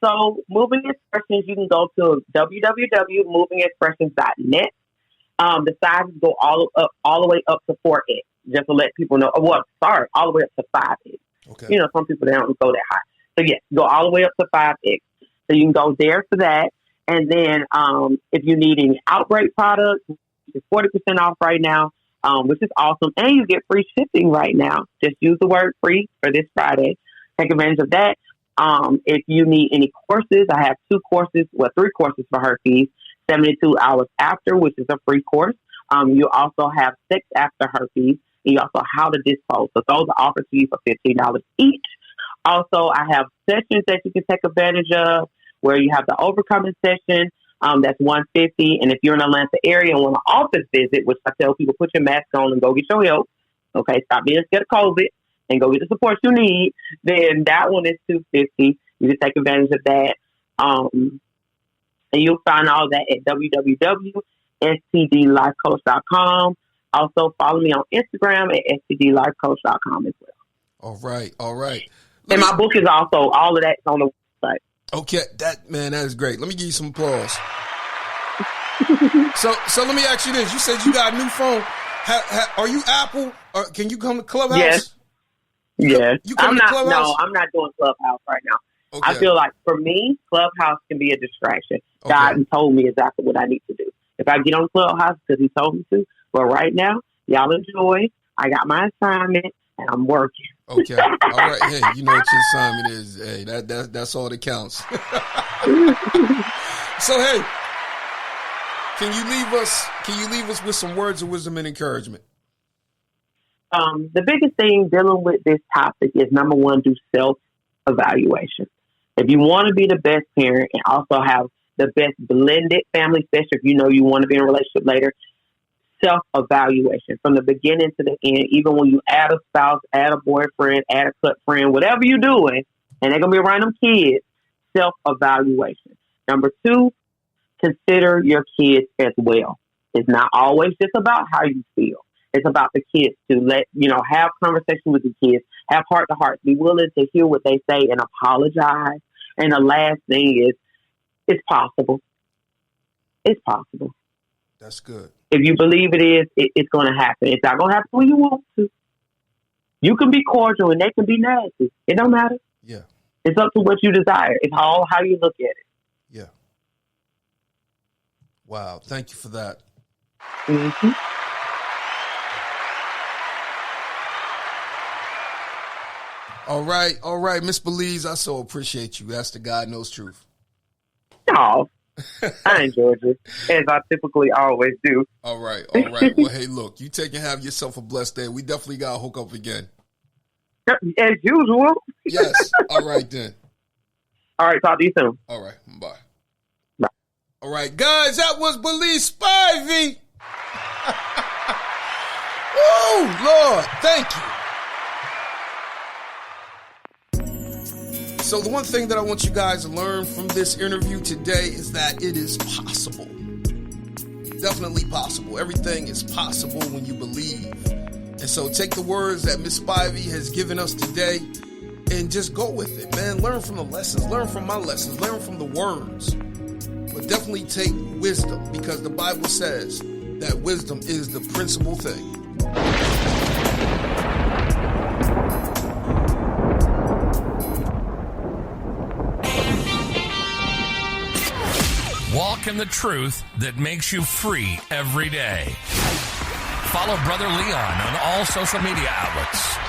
So Moving Expressions, you can go to www.movingexpressions.net. The sizes go all the way up to 4X. Just to let people know, all the way up to 5X. Okay. Some people, they don't go that high. So, yes, go all the way up to 5X. So, you can go there for that. And then if you need any Outbreak products, it's 40% off right now, which is awesome. And you get free shipping right now. Just use the word free for this Friday. Take advantage of that. If you need any courses, I have 3 courses for herpes. 72 hours after, which is a free course. You also have sex after herpes. And you also how to dispose. So those are offered to you for $15 each. Also, I have sessions that you can take advantage of where you have the overcoming session. That's $150. And if you're in the Atlanta area and want an office visit, which I tell people, put your mask on and go get your help. Okay, stop being scared of COVID and go get the support you need. Then that one is $250. You can take advantage of that. And you'll find all that at www.stdlifecoach.com. Also, follow me on Instagram at stdlifecoach.com as well. All right. And my book is also, all of that's on the website. Okay, that is great. Let me give you some applause. So let me ask you this. You said you got a new phone. Are you Apple? Or can you come to Clubhouse? Yes. You come to Clubhouse? No, I'm not doing Clubhouse right now. Okay. I feel like for me, Clubhouse can be a distraction. Okay. God told me exactly what I need to do. If I get on Clubhouse because he told me to, but right now, y'all enjoy. I got my assignment and I'm working. Okay. All right. Hey, you know what your assignment is. Hey, that's all that counts. So, hey, can you leave us with some words of wisdom and encouragement? The biggest thing dealing with this topic is, number one, do self-evaluation. If you want to be the best parent and also have the best blended family, especially if you know you want to be in a relationship later, self-evaluation from the beginning to the end. Even when you add a spouse, add a boyfriend, add a cut friend, whatever you're doing, and they're going to be around them kids, self-evaluation. Number 2, consider your kids as well. It's not always just about how you feel. It's about the kids to have conversation with the kids, have heart to heart, be willing to hear what they say and apologize. And the last thing is, it's possible. It's possible. That's good. If you believe it is, it's going to happen. It's not going to happen when you want to. You can be cordial and they can be nasty. It don't matter. Yeah. It's up to what you desire. It's all how you look at it. Yeah. Wow. Thank you for that. Mm-hmm. All right, Miss Belize, I so appreciate you. That's the God knows truth. Oh, I enjoyed it, as I typically always do. All right. Well, hey, look, you take and have yourself a blessed day. We definitely got to hook up again. As usual. Yes. All right, then. All right, talk to you soon. All right. Bye. Bye. All right, guys, that was Belize Spivey. Oh, Lord, thank you. So the one thing that I want you guys to learn from this interview today is that it is possible. Definitely possible. Everything is possible when you believe. And so take the words that Miss Spivey has given us today and just go with it, man. Learn from the lessons. Learn from my lessons. Learn from the words. But definitely take wisdom, because the Bible says that wisdom is the principal thing. Walk in the truth that makes you free every day. Follow Brother Leon on all social media outlets.